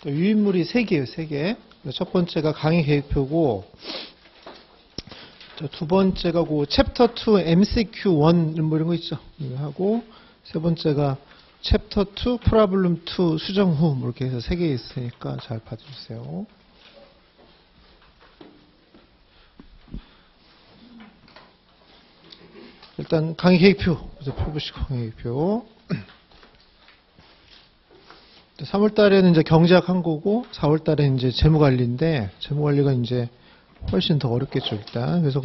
유인물이 3개예요, 3개. 첫 번째가 강의 계획표고, 두 번째가 그 챕터 2 MCQ1 뭐 이런 거 있죠. 이거 하고, 세 번째가 챕터 2 프로블럼 2 수정 후 뭐 이렇게 해서 3개 있으니까 잘 봐주세요. 일단 강의 계획표 먼저 펴보시고, 강의 계획표. 3월 달에는 이제 경제학 한 거고, 4월 달에는 이제 재무관리인데, 재무관리가 이제 훨씬 더 어렵겠죠, 일단. 그래서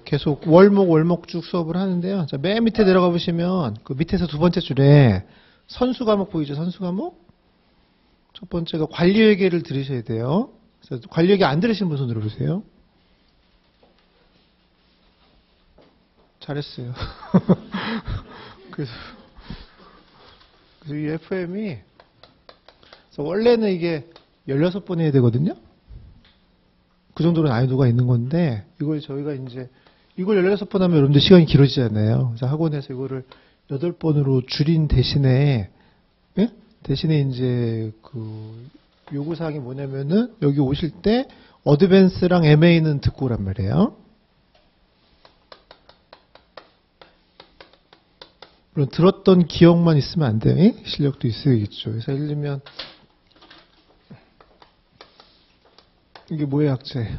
계속 월목 쭉 수업을 하는데요. 자, 맨 밑에 내려가 보시면, 그 밑에서 두 번째 줄에 선수 과목 보이죠, 선수 과목? 첫 번째가 관리회계를 들으셔야 돼요. 그래서 관리회계 안 들으신 분 손 들어보세요. 잘했어요. 그래서 이 FM이 원래는 이게 16번 해야 되거든요. 그 정도로 난이도가 있는 건데 이걸 저희가 이제 이걸 16번 하면 여러분들 시간이 길어지잖아요. 그래서 학원에서 이거를 8번으로 줄인 대신에 대신에 이제 그 요구사항이 뭐냐면은 여기 오실 때 어드밴스랑 MA는 듣고 오란 말이에요. 물론 들었던 기억만 있으면 안 돼요. 실력도 있어야겠죠. 그래서 예를 들면 이게 뭐의 약자예요?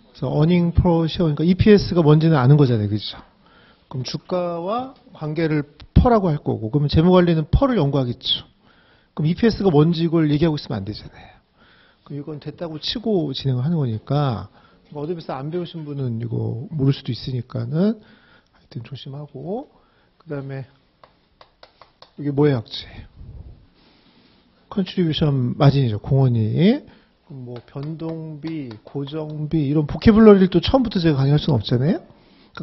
그래서 earning per share, 그러니까 EPS가 뭔지는 아는 거잖아요. 그죠? 그럼 주가와 관계를 per라고 할 거고, 그러면 재무관리는 per를 연구하겠죠. 그럼 EPS가 뭔지 이걸 얘기하고 있으면 안 되잖아요. 그럼 이건 됐다고 치고 진행을 하는 거니까, 어드밴스 안 배우신 분은 이거 모를 수도 있으니까는 하여튼 조심하고, 그 다음에 이게 뭐의 약자예요? 컨트리뷰션 마진이죠. 공헌이. 뭐 변동비, 고정비 이런 보캐블러리를 또 처음부터 제가 강의할 수는 없잖아요.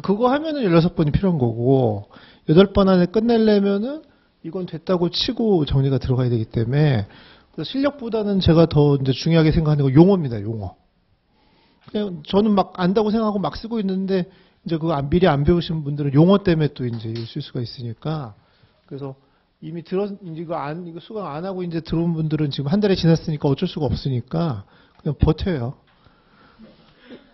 그거 하면은 16번이 필요한 거고 8번 안에 끝내려면은 이건 됐다고 치고 정리가 들어가야 되기 때문에 실력보다는 제가 더 이제 중요하게 생각하는 건 용어입니다. 용어. 그냥 저는 막 안다고 생각하고 막 쓰고 있는데 이제 그거 미리 안 배우신 분들은 용어 때문에 또 이제 쓸 수가 있으니까 그래서 이미 이거 수강 안 하고 이제 들어온 분들은 지금 한 달이 지났으니까 어쩔 수가 없으니까 그냥 버텨요.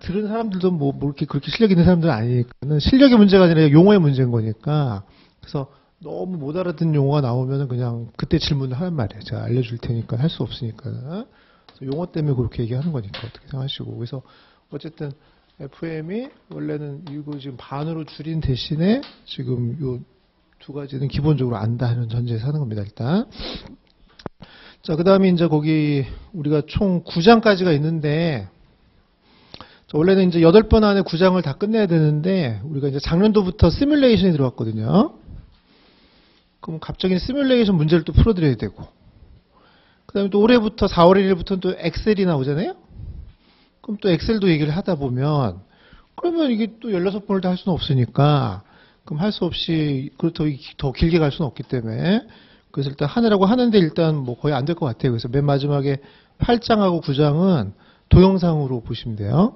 들은 사람들도 뭐 이렇게 그렇게 실력 있는 사람들은 아니니까는 실력의 문제가 아니라 용어의 문제인 거니까 그래서 너무 못 알아듣는 용어가 나오면은 그냥 그때 질문을 하란 말이에요. 제가 알려줄 테니까 할 수 없으니까. 용어 때문에 그렇게 얘기하는 거니까 어떻게 생각하시고. 그래서 어쨌든 FM이 원래는 이거 지금 반으로 줄인 대신에 지금 요 두 가지는 기본적으로 안다 하는 전제에서 하는 겁니다, 일단. 자, 그 다음에 이제 거기 우리가 총 9장까지가 있는데, 원래는 이제 8번 안에 9장을 다 끝내야 되는데, 우리가 이제 작년도부터 시뮬레이션이 들어왔거든요. 그럼 갑자기 시뮬레이션 문제를 또 풀어드려야 되고, 그 다음에 또 올해부터 4월 1일부터는 또 엑셀이 나오잖아요? 그럼 또 엑셀도 얘기를 하다 보면, 그러면 이게 또 16번을 다 할 수는 없으니까, 그럼 할 수 없이 그렇다고 더 길게 갈 수는 없기 때문에 그래서 일단 하느라고 하는데 일단 뭐 거의 안 될 것 같아요. 그래서 맨 마지막에 8장하고 9장은 동영상으로 보시면 돼요.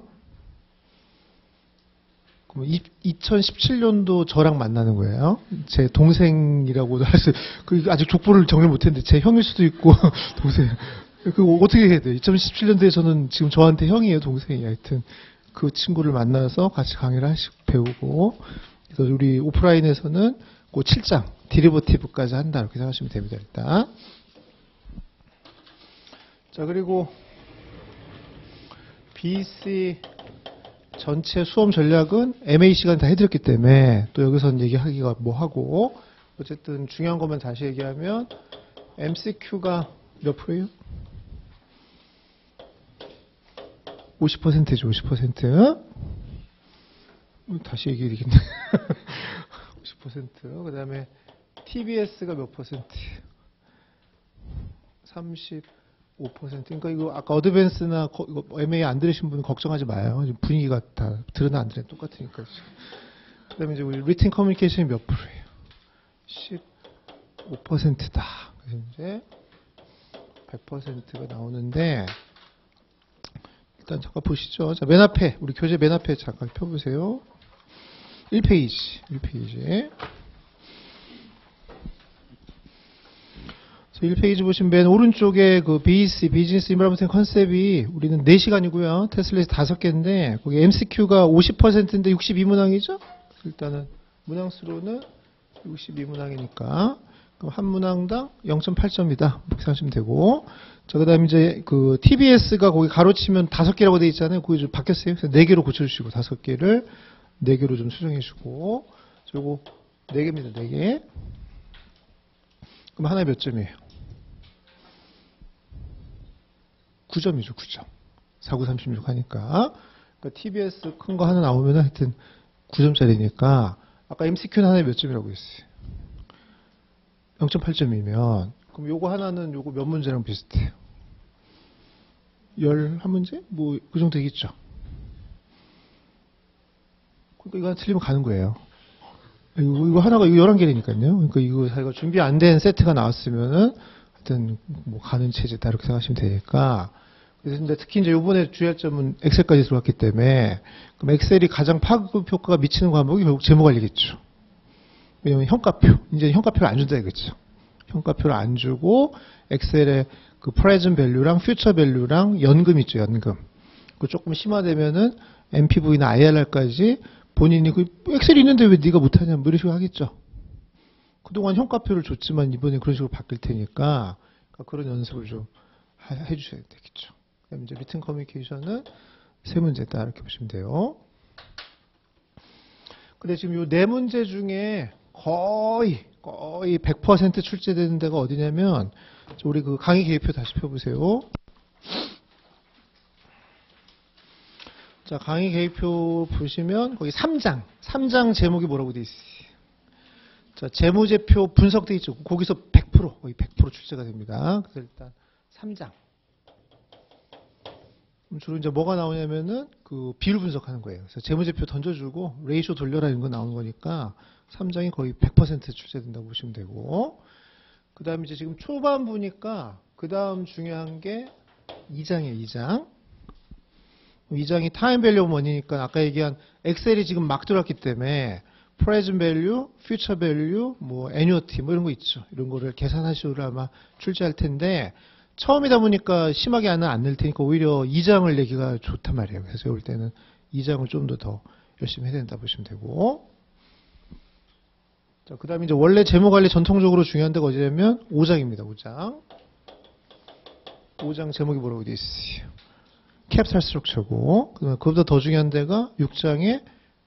그럼 2017년도 저랑 만나는 거예요. 제 동생이라고도 할 수, 아직 족보를 정리 못했는데 제 형일 수도 있고 동생. 어떻게 해야 돼요? 2017년도에 저는 지금 저한테 형이에요, 동생이. 하여튼 그 친구를 만나서 같이 강의를 배우고. 그래서 우리 오프라인에서는 그 7장 디리버티브까지 한다 이렇게 생각하시면 됩니다. 일단 자 그리고 BC 전체 수험 전략은 MA 시간 다 해드렸기 때문에 또 여기서 얘기하기가 뭐 하고 어쨌든 중요한 것만 다시 얘기하면 MCQ가 몇 프로예요? 50%죠. 50%. 다시 얘기해 되겠네. 50%. 그 다음에 TBS가 몇 퍼센트? 35%. 그러니까 이거 아까 어드밴스나 이거 MA 안 들으신 분은 걱정하지 마요. 분위기가 다 들으나 안 들으나 똑같으니까. 그 다음에 이제 우리 리튼 커뮤니케이션이 몇 프로예요? 15%다. 그래서 이제 100%가 나오는데 일단 잠깐 보시죠. 자, 맨 앞에 우리 교재 맨 앞에 잠깐 펴보세요. 1페이지. 1페이지 보시면 맨 오른쪽에 그 BEC, 비즈니스 인프라멘트 컨셉이 우리는 4시간이고요. 테슬릿 5개인데, 거기 MCQ가 50%인데 62문항이죠? 일단은 문항수로는 62문항이니까. 그럼 한 문항당 0.8점이다. 이렇게 생각하시면 되고. 자, 그 다음에 이제 그 TBS가 거기 가로치면 5개라고 되어 있잖아요. 그게 좀 바뀌었어요. 그래서 4개로 고쳐주시고, 5개를 4개로 좀 수정해주고. 요거 4개입니다. 4개. 그럼 하나에 몇 점이에요? 9점이죠, 9점. 4936 하니까. 그러니까 TBS 큰 거 하나 나오면 하여튼 9점짜리니까. 아까 MCQ는 하나에 몇 점이라고 했어요? 0.8점이면. 그럼 요거 하나는 요거 몇 문제랑 비슷해요? 11문제? 뭐, 그 정도 되겠죠. 그러니까 이거 하나 틀리면 가는 거예요. 이거 하나가, 이거 11개니까요. 그러니까 이거 자기가 준비 안 된 세트가 나왔으면은, 하여튼, 뭐, 가는 체제다. 이렇게 생각하시면 되니까. 그래서 근데 특히 이제 요번에 주의할 점은 엑셀까지 들어왔기 때문에, 그럼 엑셀이 가장 파급 효과가 미치는 과목이 결국 재무 관리겠죠. 왜냐면 현가표. 이제 현가표를 안 준다 이거죠. 현가표를 안 주고, 엑셀에 그 프레젠트 밸류랑 퓨처 밸류랑 연금 있죠, 연금. 그 조금 심화되면은, MPV나 IRR까지 본인이 그 엑셀이 있는데 왜 네가 못하냐, 뭐 이런 식으로 하겠죠. 그동안 현가표를 줬지만 이번에 그런 식으로 바뀔 테니까, 그런 연습을 좀 해주셔야 되겠죠. 그다음에 이제 리튼 커뮤니케이션은 3문제다 이렇게 보시면 돼요. 근데 지금 요 4문제 중에 거의 100% 출제되는 데가 어디냐면 우리 그 강의 계획표 다시 펴보세요. 자, 강의 계획표 보시면 거기 3장 제목이 뭐라고 돼 있어요? 자, 재무제표 분석돼 있죠. 거기서 100% 거의 100% 출제가 됩니다. 그래서 일단 3장. 주로 이제 뭐가 나오냐면은 그 비율 분석하는 거예요. 그래서 재무제표 던져주고 레이쇼 돌려라 이런 거 나오는 거니까 3장이 거의 100% 출제된다고 보시면 되고, 그 다음에 이제 지금 초반 보니까 그 다음 중요한 게 2장이에요. 2장. 2장이 타임 밸류 머니니까 아까 얘기한 엑셀이 지금 막 들어왔기 때문에 프레젠트 밸류, 퓨처 밸류, 뭐 애뉴어티 뭐 이런 거 있죠. 이런 거를 계산하시오를 아마 출제할 텐데 처음이다 보니까 심하게 안 낼 테니까 오히려 2장을 내기가 좋단 말이에요. 그래서 올 때는 2장을 좀 더 열심히 해야 된다 보시면 되고. 자, 그 다음에 이제 원래 재무관리 전통적으로 중요한 데가 어디냐면 5장입니다. 5장. 5장 제목이 뭐라고 되어 있어요? 캐피탈 스트럭처고, 그보다 더 중요한 데가 6장의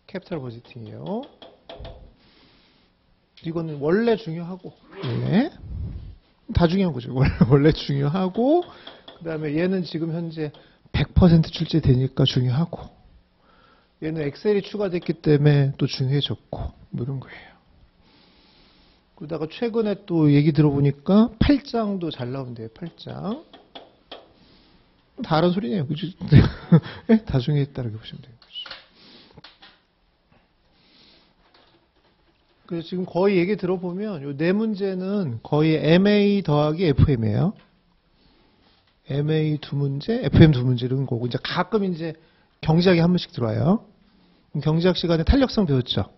캐피탈 버지팅이에요. 이거는 원래 중요하고, 원래. 다 중요한 거죠. 원래 중요하고, 그 다음에 얘는 지금 현재 100% 출제되니까 중요하고, 얘는 엑셀이 추가됐기 때문에 또 중요해졌고, 뭐 이런 거예요. 그러다가 최근에 또 얘기 들어보니까 8장도 잘 나온대요. 8장. 다른 소리네요. 그죠? 다 중요했다고 보시면 돼요. 그래서 지금 거의 얘기 들어보면 요 4문제는 거의 MA 더하기 FM이에요. MA 2문제, FM 2문제 이런 거고, 이제 가끔 이제 경제학이 한 번씩 들어와요. 그럼 경제학 시간에 탄력성 배웠죠.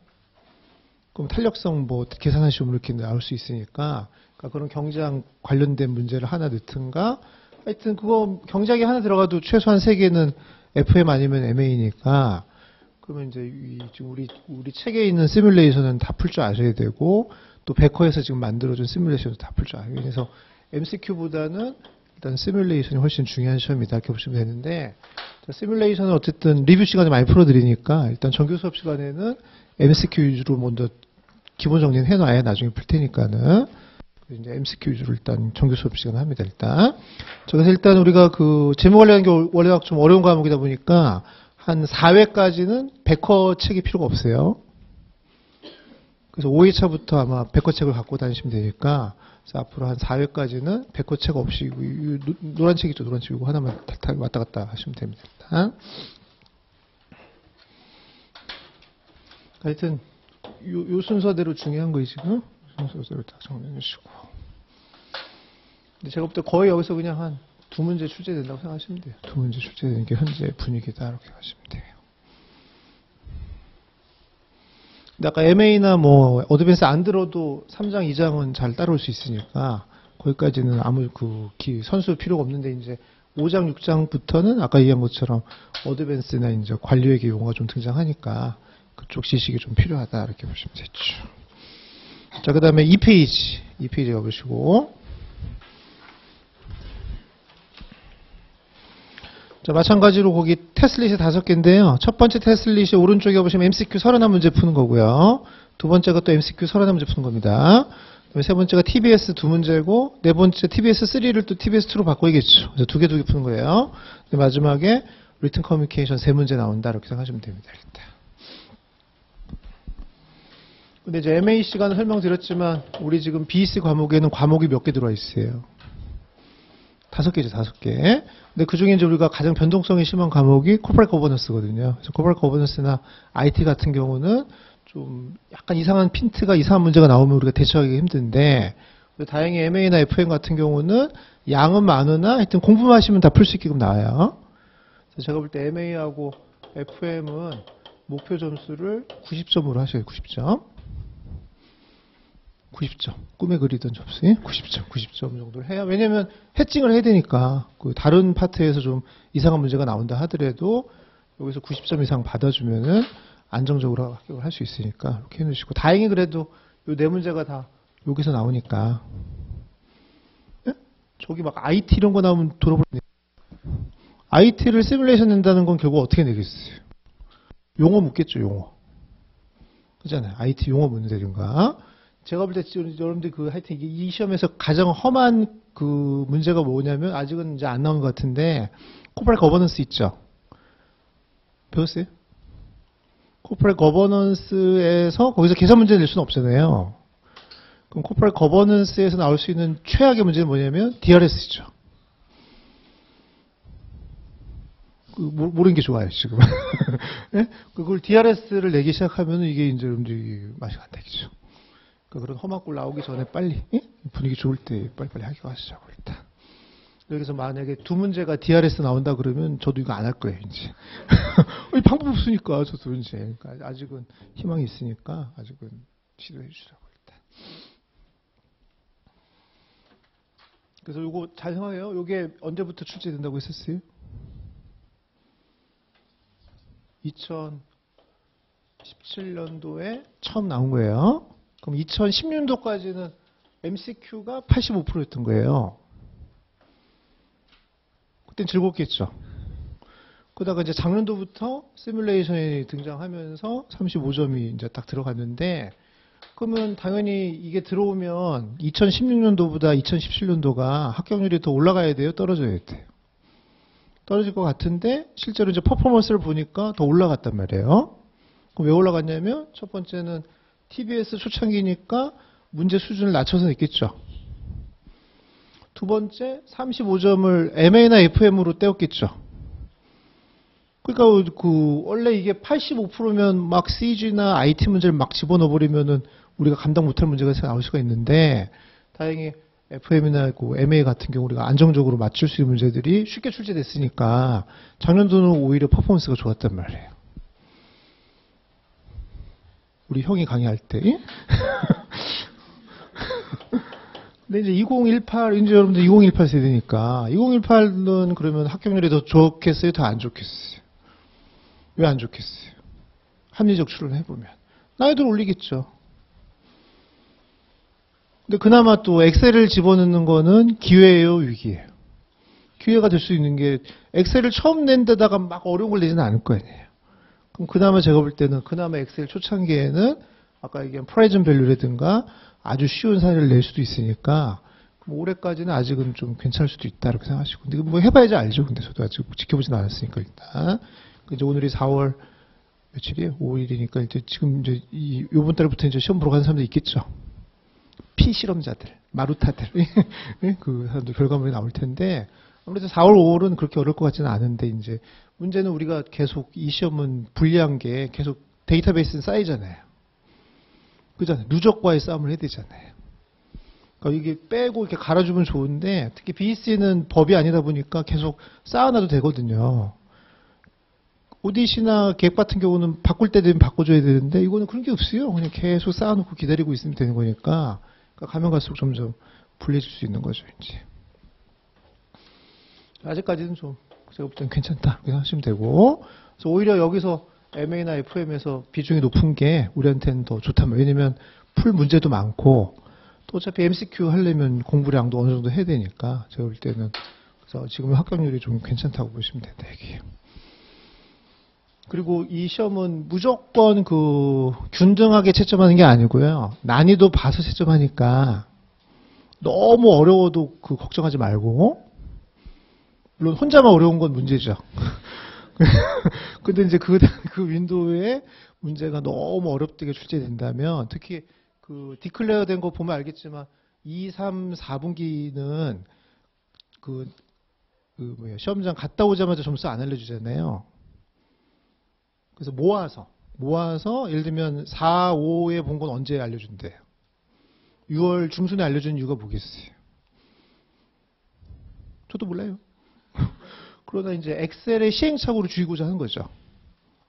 그럼 탄력성 뭐 계산하시면 이렇게 나올 수 있으니까, 그러니까 그런 경제학 관련된 문제를 하나 넣든가, 하여튼 그거 경제학이 하나 들어가도 최소한 3개는 FM 아니면 MA니까, 그러면 이제 지금 우리 책에 있는 시뮬레이션은 다 풀 줄 아셔야 되고, 또 베커에서 지금 만들어준 시뮬레이션도 다 풀 줄 알아요. 그래서 MCQ보다는 일단 시뮬레이션이 훨씬 중요한 시험이다 이렇게 보시면 되는데, 시뮬레이션은 어쨌든 리뷰 시간에 많이 풀어드리니까 일단 정규 수업 시간에는 MCQ 위주로 먼저 기본 정리는 해놔야 나중에 풀 테니까는 이제 MCQ 위주로 일단 정규 수업 시간을 합니다. 일단 그래서 일단 우리가 그 재무 관련한 게 원래 좀 어려운 과목이다 보니까 한 4회까지는 백허 책이 필요가 없어요. 그래서 5회차부터 아마 백허 책을 갖고 다니시면 되니까, 그래서 앞으로 한 4회까지는 백허 책 없이 노란 책이죠. 노란 책 이거 하나만 왔다 갔다 하시면 됩니다. 일단. 하여튼 요 순서대로 중요한 거 지금 순서대로 다 정리해 주시고. 근데 제가 볼 때 거의 여기서 그냥 한 2문제 출제된다고 생각하시면 돼요. 2문제 출제되는 게 현재 분위기다 이렇게 하시면 돼요. 근데 아까 MA나 뭐 어드밴스 안 들어도 3장, 2장은 잘 따라올 수 있으니까 거기까지는 아무 선수 필요가 없는데 이제 5장, 6장부터는 아까 얘기한 것처럼 어드밴스나 이제 관료에게 용어가 좀 등장하니까 그쪽 지식이 좀 필요하다 이렇게 보시면 되죠. 자, 그 다음에 2페이지 가보시고. 자, 마찬가지로 거기 테스트릿이 5개인데요. 첫 번째 테스트릿이 오른쪽에 보시면 MCQ 31문제 푸는 거고요. 두 번째가 또 MCQ 31문제 푸는 겁니다. 그다음에 세 번째가 TBS 2문제고, 네 번째 TBS 3를 또 TBS 2로 바꿔야겠죠. 그래서 두 개 푸는 거예요. 마지막에 리튼 커뮤니케이션 3문제 나온다 이렇게 생각하시면 됩니다. 일단. 근데 이제 MA 시간을 설명드렸지만 우리 지금 BEC 과목에는 과목이 몇 개 들어와 있어요. 5개죠, 5개. 근데 그 중에 이제 우리가 가장 변동성이 심한 과목이 코퍼레이트 거버넌스거든요. 그래서 코퍼레이트 거버넌스나 IT 같은 경우는 좀 약간 이상한 핀트가 이상한 문제가 나오면 우리가 대처하기 힘든데, 다행히 MA나 FM 같은 경우는 양은 많으나 하여튼 공부만 하시면 다 풀 수 있게끔 나와요. 그래서 제가 볼 때 MA하고 FM은 목표 점수를 90점으로 하셔요. 90점. 꿈에 그리던 점수 90점 정도를 해야, 왜냐면 해칭을 해야 되니까 다른 파트에서 좀 이상한 문제가 나온다 하더라도 여기서 90점 이상 받아주면은 안정적으로 합격을 할 수 있으니까 이렇게 해놓으시고, 다행히 그래도 요 네 문제가 다 여기서 나오니까. 예? 저기 막 IT 이런 거 나오면 돌아버리네. IT를 시뮬레이션 낸다는 건 결국 어떻게 내겠어요? 용어 묻겠죠, 용어. 그잖아요. IT 용어 묻는다든가. 제가 볼 때 여러분들 하여튼 이 시험에서 가장 험한 그 문제가 뭐냐면, 아직은 이제 안 나온 것 같은데, 코퍼레이트 거버넌스 있죠? 배웠어요? 코퍼레이트 거버넌스에서 거기서 계산 문제 낼 수는 없잖아요. 그럼 코퍼레이트 거버넌스에서 나올 수 있는 최악의 문제는 뭐냐면 DRS죠. 모르는 게 좋아요, 지금. 네? 그걸 DRS를 내기 시작하면 이게 이제 여러분들이 맛이 간다겠죠. 그런 험한 꼴 나오기 전에 빨리, 분위기 좋을 때 빨리빨리 하기로 하시자고, 일단. 여기서 만약에 두 문제가 DRS 나온다 그러면 저도 이거 안 할 거예요, 이제. 방법 없으니까, 저도 이제. 그러니까 아직은 희망이 있으니까, 아직은 시도해 주시라고, 일단. 그래서 요거 잘 생각해요. 요게 언제부터 출제된다고 했었어요? 2017년도에 처음 나온 거예요. 그럼 2010년도까지는 MCQ가 85%였던 거예요. 그땐 즐겁겠죠. 그러다가 이제 작년도부터 시뮬레이션이 등장하면서 35점이 이제 딱 들어갔는데, 그러면 당연히 이게 들어오면 2016년도보다 2017년도가 합격률이 더 올라가야 돼요? 떨어져야 돼요? 떨어질 것 같은데, 실제로 이제 퍼포먼스를 보니까 더 올라갔단 말이에요. 그럼 왜 올라갔냐면, 첫 번째는 TBS 초창기니까 문제 수준을 낮춰서 냈겠죠. 두 번째, 35점을 MA나 FM으로 떼었겠죠. 그러니까 원래 이게 85%면 막 CG나 IT 문제를 막 집어넣어버리면은 우리가 감당 못할 문제가 나올 수가 있는데, 다행히 FM이나 MA 같은 경우 우리가 안정적으로 맞출 수 있는 문제들이 쉽게 출제됐으니까 작년도는 오히려 퍼포먼스가 좋았단 말이에요. 우리 형이 강의할 때. 근데 이제 2018, 이제 여러분들 2018 세대니까, 2018은 그러면 합격률이 더 좋겠어요? 더 안 좋겠어요? 왜 안 좋겠어요? 합리적 추론을 해보면. 나이들 올리겠죠. 근데 그나마 또 엑셀을 집어넣는 거는 기회예요, 위기예요? 기회가 될 수 있는 게, 엑셀을 처음 낸 데다가 막 어려운 걸 내지는 않을 거 아니에요. 그럼 그나마 제가 볼 때는, 그나마 엑셀 초창기에는 아까 얘기한 프레젠트 밸류라든가 아주 쉬운 사례를 낼 수도 있으니까, 그럼 올해까지는 아직은 좀 괜찮을 수도 있다 이렇게 생각하시고. 근데 뭐 해봐야지 알죠. 근데 저도 아직 지켜보진 않았으니까 일단. 이제 오늘이 4월 며칠이에요? 5일이니까 이제 지금 이제 요번 달부터 이제 시험 보러 가는 사람들 있겠죠. 피실험자들, 마루타들, 그 사람들 결과물이 나올 텐데, 아무래도 4월, 5월은 그렇게 어려울 것 같지는 않은데, 이제 문제는 우리가 계속 이 시험은 불리한 게 계속 데이터베이스는 쌓이잖아요. 그잖아요. 누적과의 싸움을 해야 되잖아요. 그러니까 이게 빼고 이렇게 갈아주면 좋은데, 특히 BEC는 법이 아니다 보니까 계속 쌓아놔도 되거든요. 오디시나 갭 같은 경우는 바꿀 때 되면 바꿔줘야 되는데, 이거는 그런 게 없어요. 그냥 계속 쌓아놓고 기다리고 있으면 되는 거니까, 그러니까 가면 갈수록 점점 불리해질 수 있는 거죠, 이제. 아직까지는 좀 제가 볼 때는 괜찮다 이렇게 하시면 되고, 그래서 오히려 여기서 MA나 FM에서 비중이 높은 게 우리한테는 더 좋단 말이에요. 왜냐면 풀 문제도 많고 또 어차피 MCQ 하려면 공부량도 어느 정도 해야 되니까 제가 볼 때는 그래서 지금 합격률이 좀 괜찮다고 보시면 된다 이게. 그리고 이 시험은 무조건 그 균등하게 채점하는 게 아니고요. 난이도 봐서 채점하니까 너무 어려워도 그 걱정하지 말고, 물론 혼자만 어려운 건 문제죠. 근데 이제 그 윈도우에 문제가 너무 어렵게 출제된다면, 특히 그 디클레어 된 거 보면 알겠지만 2, 3, 4분기는 시험장 갔다 오자마자 점수 안 알려주잖아요. 그래서 모아서 예를 들면 4, 5에 본 건 언제 알려준대요. 6월 중순에 알려준 이유가 뭐겠어요? 저도 몰라요. 그러나 이제 엑셀의 시행착오를 줄이고자 하는 거죠.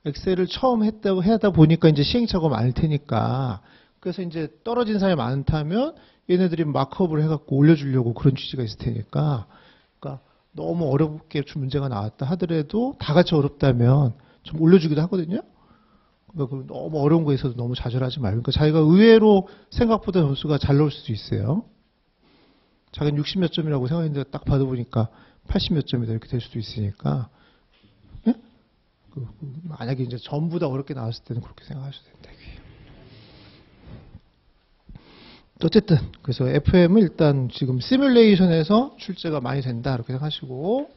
엑셀을 처음 하다 보니까 이제 시행착오가 많을 테니까. 그래서 이제 떨어진 사람이 많다면 얘네들이 마크업을 해갖고 올려주려고 그런 취지가 있을 테니까. 그러니까 너무 어렵게 문제가 나왔다 하더라도 다 같이 어렵다면 좀 올려주기도 하거든요. 그러니까 너무 어려운 거에서도 너무 좌절하지 말고. 그러니까 자기가 의외로 생각보다 점수가 잘 나올 수도 있어요. 자기는 60몇 점이라고 생각했는데 딱 받아보니까 80몇 점이다 이렇게 될 수도 있으니까. 예? 만약에 이제 전부 다 어렵게 나왔을 때는 그렇게 생각하셔도 된다. 어쨌든 그래서 FM은 일단 지금 시뮬레이션에서 출제가 많이 된다 이렇게 생각하시고,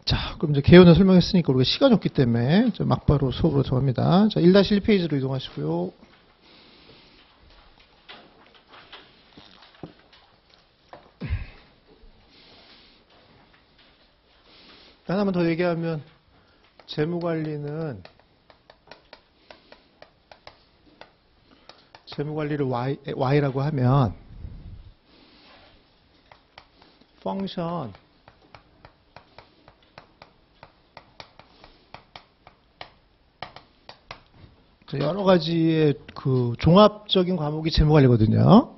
자 그럼 이제 개요는 설명했으니까 우리가 시간이 없기 때문에 막바로 수업으로 들어갑니다. 자 1-1페이지로 이동하시고요. 하나만 더 얘기하면 재무관리를 Y라고 하면 펑션 여러 가지의 그 종합적인 과목이 재무관리거든요.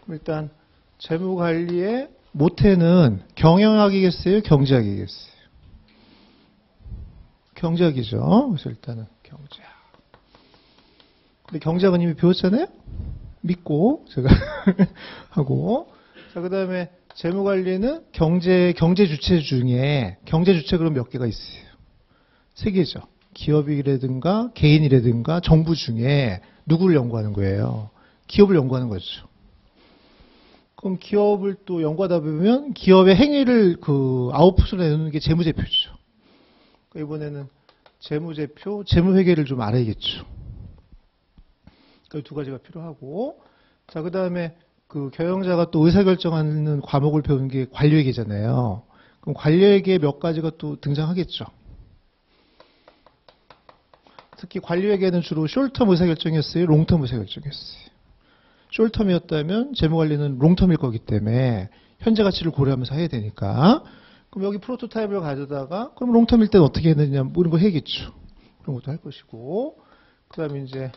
일단 재무관리의 모태는 경영학이겠어요? 경제학이겠어요? 경제학이죠. 그래서 일단은 경제학. 근데 경제학은 이미 배웠잖아요? 믿고 제가 하고. 자, 그 다음에 재무관리는 경제 주체 중에 경제 주체 그럼 몇 개가 있어요? 3개죠. 기업이라든가 개인이라든가 정부 중에 누구를 연구하는 거예요? 기업을 연구하는 거죠. 그럼 기업을 또 연구하다 보면 기업의 행위를 그 아웃풋으로 내놓는 게 재무제표죠. 이번에는 재무제표, 재무회계를 좀 알아야겠죠. 그 두 가지가 필요하고, 자, 그 다음에 그 경영자가 또 의사결정하는 과목을 배우는 게 관리회계잖아요. 그럼 관리회계 몇 가지가 또 등장하겠죠. 특히 관리회계는 주로 숄텀 의사결정이었어요? 롱텀 의사결정이었어요? 숄텀이었다면 재무관리는 롱텀일 거기 때문에 현재 가치를 고려하면서 해야 되니까. 그럼 여기 프로토타입을 가져다가 그럼 롱텀일 때는 어떻게 했느냐 뭐 이런 거 해야겠죠. 그런 것도 할 것이고, 그 다음에 이제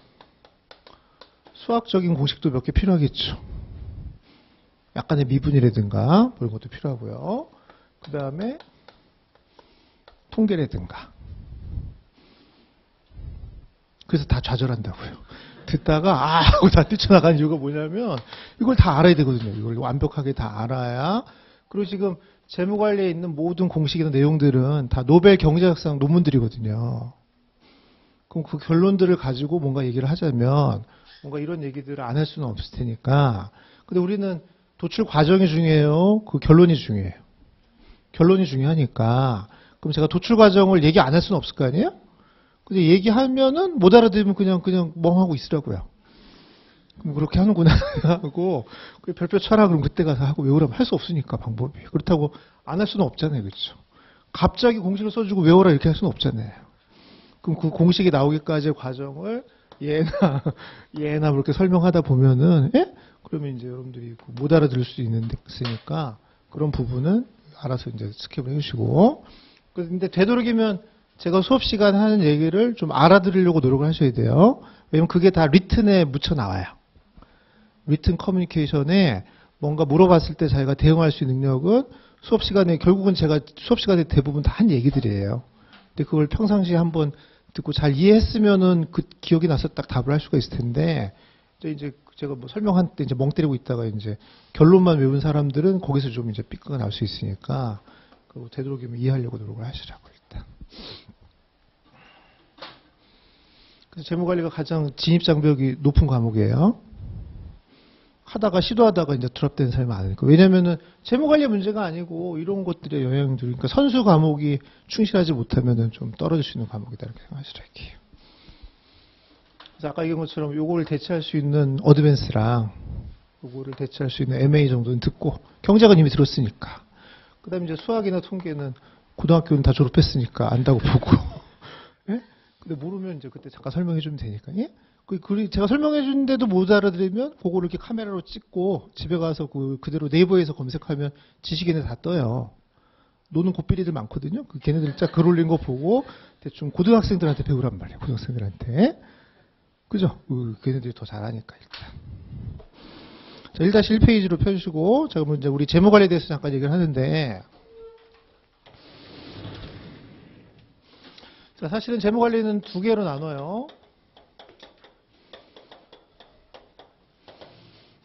수학적인 공식도 몇 개 필요하겠죠. 약간의 미분이라든가 뭐 이런 것도 필요하고요. 그 다음에 통계라든가. 그래서 다 좌절한다고요. 듣다가 하고 다 뛰쳐나간 이유가 뭐냐면 이걸 다 알아야 되거든요. 이걸 완벽하게 다 알아야. 그리고 지금 재무관리에 있는 모든 공식이나 내용들은 다 노벨 경제학상 논문들이거든요. 그럼 그 결론들을 가지고 뭔가 얘기를 하자면 뭔가 이런 얘기들을 안 할 수는 없을 테니까. 근데 우리는 도출 과정이 중요해요? 그 결론이 중요해요? 결론이 중요하니까. 그럼 제가 도출 과정을 얘기 안 할 수는 없을 거 아니에요? 근데 얘기하면은 못 알아들으면 그냥 멍하고 있으라고요. 그럼 그렇게 하는구나 하고 별표 쳐라 그럼 그때 가서 하고 외우라면 할 수 없으니까 방법이. 그렇다고 안 할 수는 없잖아요. 그렇죠? 갑자기 공식을 써주고 외워라 이렇게 할 수는 없잖아요. 그럼 그 공식이 나오기까지의 과정을 얘나 그렇게 설명하다 보면은 그러면 이제 여러분들이 못 알아들을 수 있으니까 그런 부분은 알아서 이제 스킵을 해주시고. 근데 되도록이면 제가 수업 시간에 하는 얘기를 좀 알아들으려고 노력을 하셔야 돼요. 왜냐면 그게 다 리튼에 묻혀 나와요. 리튼 커뮤니케이션에 뭔가 물어봤을 때 자기가 대응할 수 있는 능력은 수업 시간에, 결국은 제가 수업 시간에 대부분 다 한 얘기들이에요. 근데 그걸 평상시에 한번 듣고 잘 이해했으면은 그 기억이 나서 딱 답을 할 수가 있을 텐데, 이제 제가 뭐 설명할 때 이제 멍 때리고 있다가 이제 결론만 외운 사람들은 거기서 좀 이제 삐끗가 날 수 있으니까, 그거 되도록이면 이해하려고 노력을 하시라고 일단. 그래서 재무관리가 가장 진입장벽이 높은 과목이에요. 하다가 시도하다가 이제 드랍되는 사람이 많으니까. 왜냐면은 재무관리 문제가 아니고 이런 것들의 영향들, 그러니까 선수 과목이 충실하지 못하면은 좀 떨어질 수 있는 과목이다 이렇게 생각하시라 할게요. 그래서 아까 얘기한 것처럼 요거를 대체할 수 있는 어드밴스랑 요거를 대체할 수 있는 MA 정도는 듣고, 경제학은 이미 들었으니까. 그 다음에 이제 수학이나 통계는 고등학교는 다 졸업했으니까 안다고 보고. 예? 근데 모르면 이제 그때 잠깐 설명해 주면 되니까. 예? 제가 설명해 주는데도 못 알아들으면 그거를 이렇게 카메라로 찍고 집에 가서 그대로 네이버에서 검색하면 지식인에 다 떠요. 노는 고삐리들 많거든요. 걔네들 쫙 글 올린 거 보고 대충 고등학생들한테 배우란 말이에요. 고등학생들한테. 그죠? 걔네들이 더 잘하니까 일단. 자, 1-1페이지로 펴주시고, 자, 그러면 이제 우리 재무관리에 대해서 잠깐 얘기를 하는데, 자, 사실은 재무관리는 두 개로 나눠요.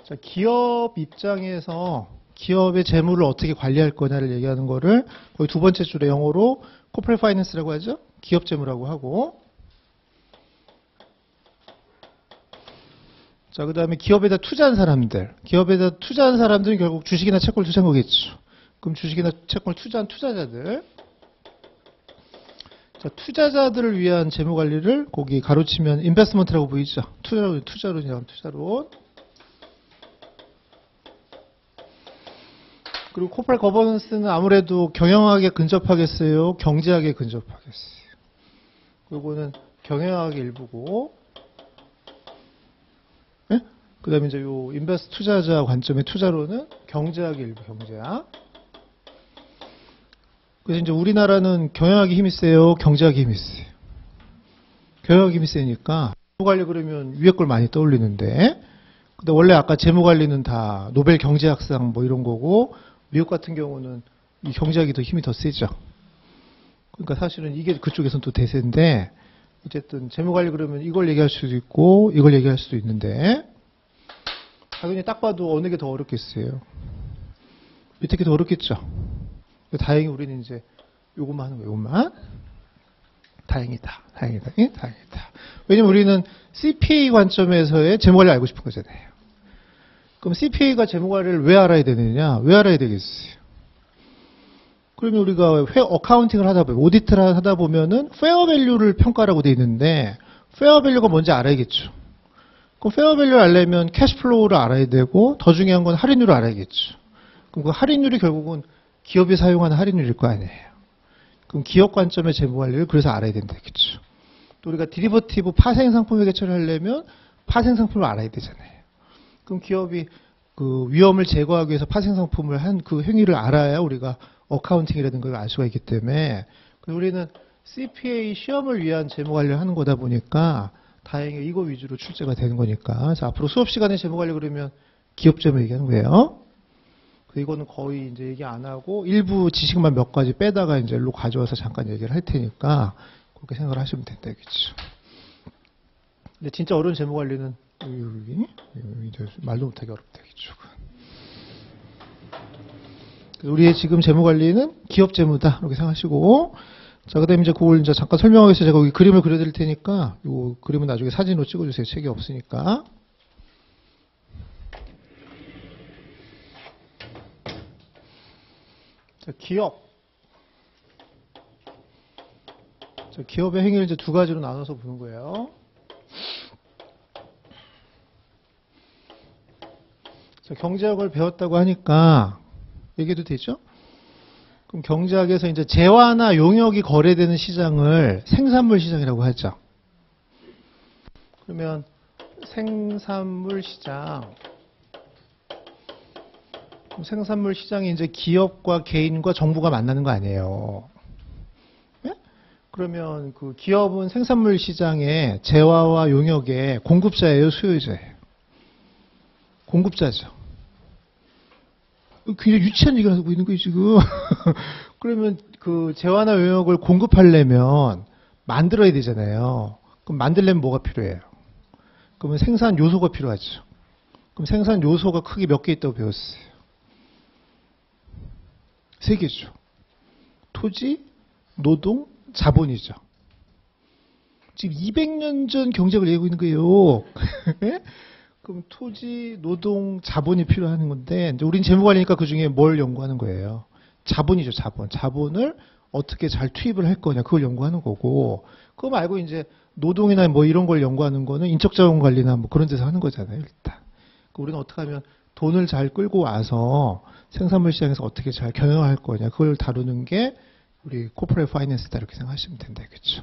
자, 기업 입장에서 기업의 재무를 어떻게 관리할 거냐를 얘기하는 거를 거의 두 번째 줄에 영어로 corporate finance라고 하죠. 기업 재무라고 하고. 자, 그 다음에 기업에다 투자한 사람들. 기업에다 투자한 사람들은 결국 주식이나 채권을 투자한 거겠죠. 그럼 주식이나 채권을 투자한 투자자들. 자, 투자자들을 위한 재무 관리를 거기 가로치면 인베스트먼트라고 보이죠. 투자론이라고 투자론. 그리고 코퍼레이트 거버넌스는 아무래도 경영학에 근접하겠어요? 경제학에 근접하겠어요? 요거는 경영학의 일부고, 예? 그 다음에 이제 요 인베스트 투자자 관점의 투자론은 경제학의 일부, 경제학. 그래서 이제 우리나라는 경영학이 힘이 세요? 경제학이 힘이 세요? 경영학이 힘이 세니까, 재무관리 그러면 위에 걸 많이 떠올리는데, 근데 원래 아까 재무관리는 다 노벨 경제학상 뭐 이런 거고, 미국 같은 경우는 이 경제학이 더 힘이 더 세죠. 그러니까 사실은 이게 그쪽에서는 또 대세인데, 어쨌든 재무관리 그러면 이걸 얘기할 수도 있고 이걸 얘기할 수도 있는데, 당연히 딱 봐도 어느 게 더 어렵겠어요? 밑에 게 더 어렵겠죠. 다행히 우리는 이제 요것만 하는 거예요. 요것만. 다행이다. 다행이다. 예? 다행이다. 왜냐면 우리는 CPA 관점에서의 재무관리를 알고 싶은 거잖아요. 그럼 CPA가 재무관리를 왜 알아야 되느냐? 왜 알아야 되겠어요? 그러면 우리가 어카운팅을 하다 보면, 오디트를 하다 보면은 페어밸류를 평가라고 돼 있는데, 페어밸류가 뭔지 알아야겠죠. 그럼 페어밸류를 알려면 캐시플로우를 알아야 되고, 더 중요한 건 할인율을 알아야겠죠. 그럼 그 할인율이 결국은 기업이 사용하는 할인율일 거 아니에요. 그럼 기업 관점의 재무관리를 그래서 알아야 된다겠죠. 또 우리가 디리버티브 파생상품의 개최를 하려면 파생상품을 알아야 되잖아요. 그럼 기업이 그 위험을 제거하기 위해서 파생상품을 한 그 행위를 알아야 우리가 어카운팅이라든가 걸 알 수가 있기 때문에, 우리는 CPA 시험을 위한 재무관리를 하는 거다 보니까 다행히 이거 위주로 출제가 되는 거니까. 그래서 앞으로 수업 시간에 재무관리 그러면 기업재무 얘기하는 거예요. 이거는 거의 이제 얘기 안 하고 일부 지식만 몇 가지 빼다가 이제 일로 가져와서 잠깐 얘기를 할 테니까 그렇게 생각을 하시면 된다겠죠. 근데 진짜 어려운 재무관리는 이제 말도 못하기 어렵다겠죠. 우리의 지금 재무관리는 기업 재무다 이렇게 생각하시고, 자, 그 다음에 이제 그걸 이제 잠깐 설명하기 위해서 제가 여기 그림을 그려드릴 테니까 이 그림은 나중에 사진으로 찍어주세요. 책이 없으니까. 자, 기업. 자, 기업의 행위를 이제 두 가지로 나눠서 보는 거예요. 자, 경제학을 배웠다고 하니까 얘기도 되죠? 그럼 경제학에서 이제 재화나 용역이 거래되는 시장을 생산물 시장이라고 하죠. 그러면 생산물 시장. 그럼 생산물 시장이 이제 기업과 개인과 정부가 만나는 거 아니에요. 예? 그러면 그 기업은 생산물 시장에 재화와 용역의 공급자예요, 수요자예요? 공급자죠. 굉장히 유치한 얘기를 하고 있는 거예요, 지금. 그러면 그 재화나 용역을 공급하려면 만들어야 되잖아요. 그럼 만들려면 뭐가 필요해요? 그러면 생산 요소가 필요하죠. 그럼 생산 요소가 크게 몇 개 있다고 배웠어요? 3개죠. 토지, 노동, 자본이죠. 지금 200년 전 경제학을 얘기하고 있는 거예요. 그럼 토지, 노동, 자본이 필요한 건데, 이제 우린 재무관리니까 그 중에 뭘 연구하는 거예요? 자본이죠, 자본. 자본을 어떻게 잘 투입을 할 거냐, 그걸 연구하는 거고, 그거 말고 이제 노동이나 뭐 이런 걸 연구하는 거는 인적자원 관리나 뭐 그런 데서 하는 거잖아요, 일단. 우리는 어떻게 하면 돈을 잘 끌고 와서 생산물 시장에서 어떻게 잘 경영할 거냐, 그걸 다루는 게 우리 코퍼레이트 파이낸스다, 이렇게 생각하시면 된다, 그렇죠?